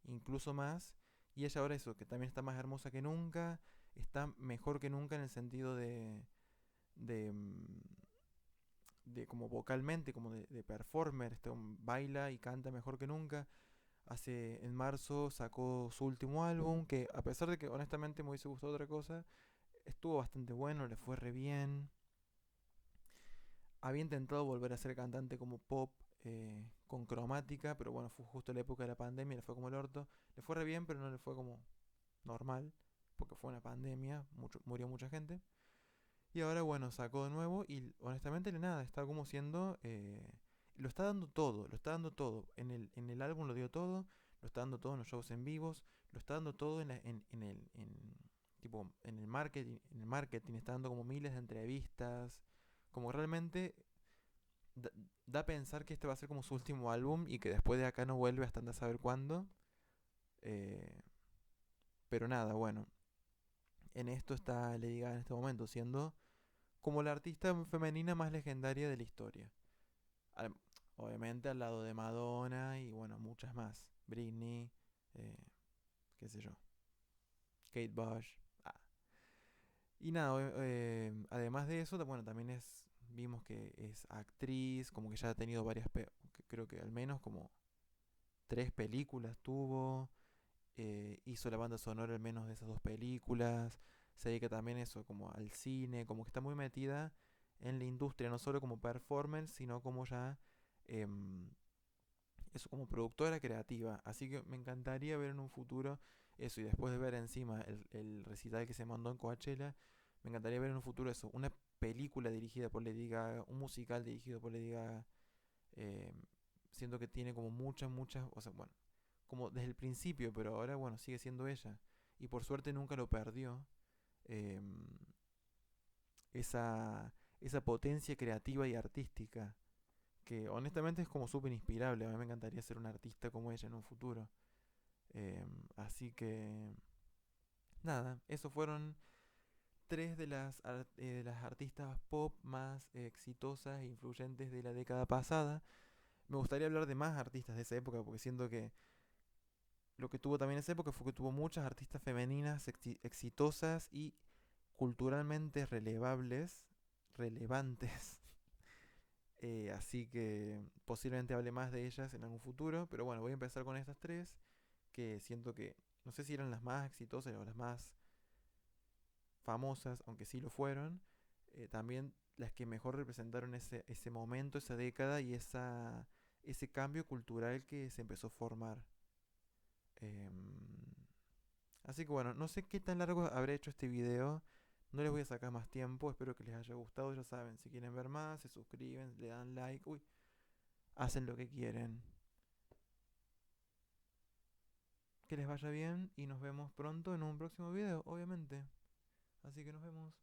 incluso más. Y ella ahora eso, que también está más hermosa que nunca, está mejor que nunca en el sentido de, de como vocalmente, como de performer, baila y canta mejor que nunca. En marzo sacó su último álbum, que a pesar de que honestamente me hubiese gustado otra cosa, estuvo bastante bueno, le fue re bien. Había intentado volver a ser cantante como pop con cromática, pero bueno, fue justo la época de la pandemia, le fue como el orto. Le fue re bien, pero no le fue como normal, porque fue una pandemia, murió mucha gente. Y ahora, bueno, sacó de nuevo y honestamente nada, está como siendo... lo está dando todo, lo está dando todo. En el álbum lo dio todo, lo está dando todo en los shows en vivos, lo está dando todo tipo, en el marketing está dando como miles de entrevistas. Como realmente da, da a pensar que este va a ser como su último álbum y que después de acá no vuelve hasta andar a saber cuándo. Eh, pero nada, bueno, en esto está Lady Gaga en este momento, siendo como la artista femenina más legendaria de la historia. Al- Obviamente al lado de Madonna y bueno, muchas más. Britney, eh, qué sé yo, Kate Bush. Ah. Y nada, además de eso, bueno, también vimos que es actriz, como que ya ha tenido creo que al menos como tres películas tuvo, hizo la banda sonora al menos de esas dos películas, se dedica también eso como al cine, como que está muy metida en la industria, no solo como performance, sino como ya em, eso como productora creativa. Así que me encantaría ver en un futuro eso y después de ver encima el recital que se mandó en Coachella, me encantaría ver en un futuro eso, una película dirigida por Lady Gaga, un musical dirigido por Lady Gaga. Eh, Siento que tiene como muchas, o sea, bueno, como desde el principio, pero ahora, bueno, sigue siendo ella. Y por suerte nunca lo perdió. eh, esa potencia creativa y artística, que honestamente es como súper inspirable. A mí me encantaría ser un artista como ella en un futuro. Así que, nada, esos fueron tres de las artistas pop más exitosas e influyentes de la década pasada. Me gustaría hablar de más artistas de esa época, porque siento que lo que tuvo también esa época fue que tuvo muchas artistas femeninas exitosas y culturalmente relevantes. Así que posiblemente hable más de ellas en algún futuro. Pero bueno, voy a empezar con estas tres, que siento que no sé si eran las más exitosas o las más famosas, aunque sí lo fueron. También las que mejor representaron ese momento, esa década y ese cambio cultural que se empezó a formar. Em, Así que bueno, no sé qué tan largo habré hecho este video. No les voy a sacar más tiempo. Espero que les haya gustado. Ya saben, si quieren ver más, se suscriben, le dan like. Uy, hacen lo que quieren. Que les vaya bien y nos vemos pronto en un próximo video, obviamente. Así que nos vemos.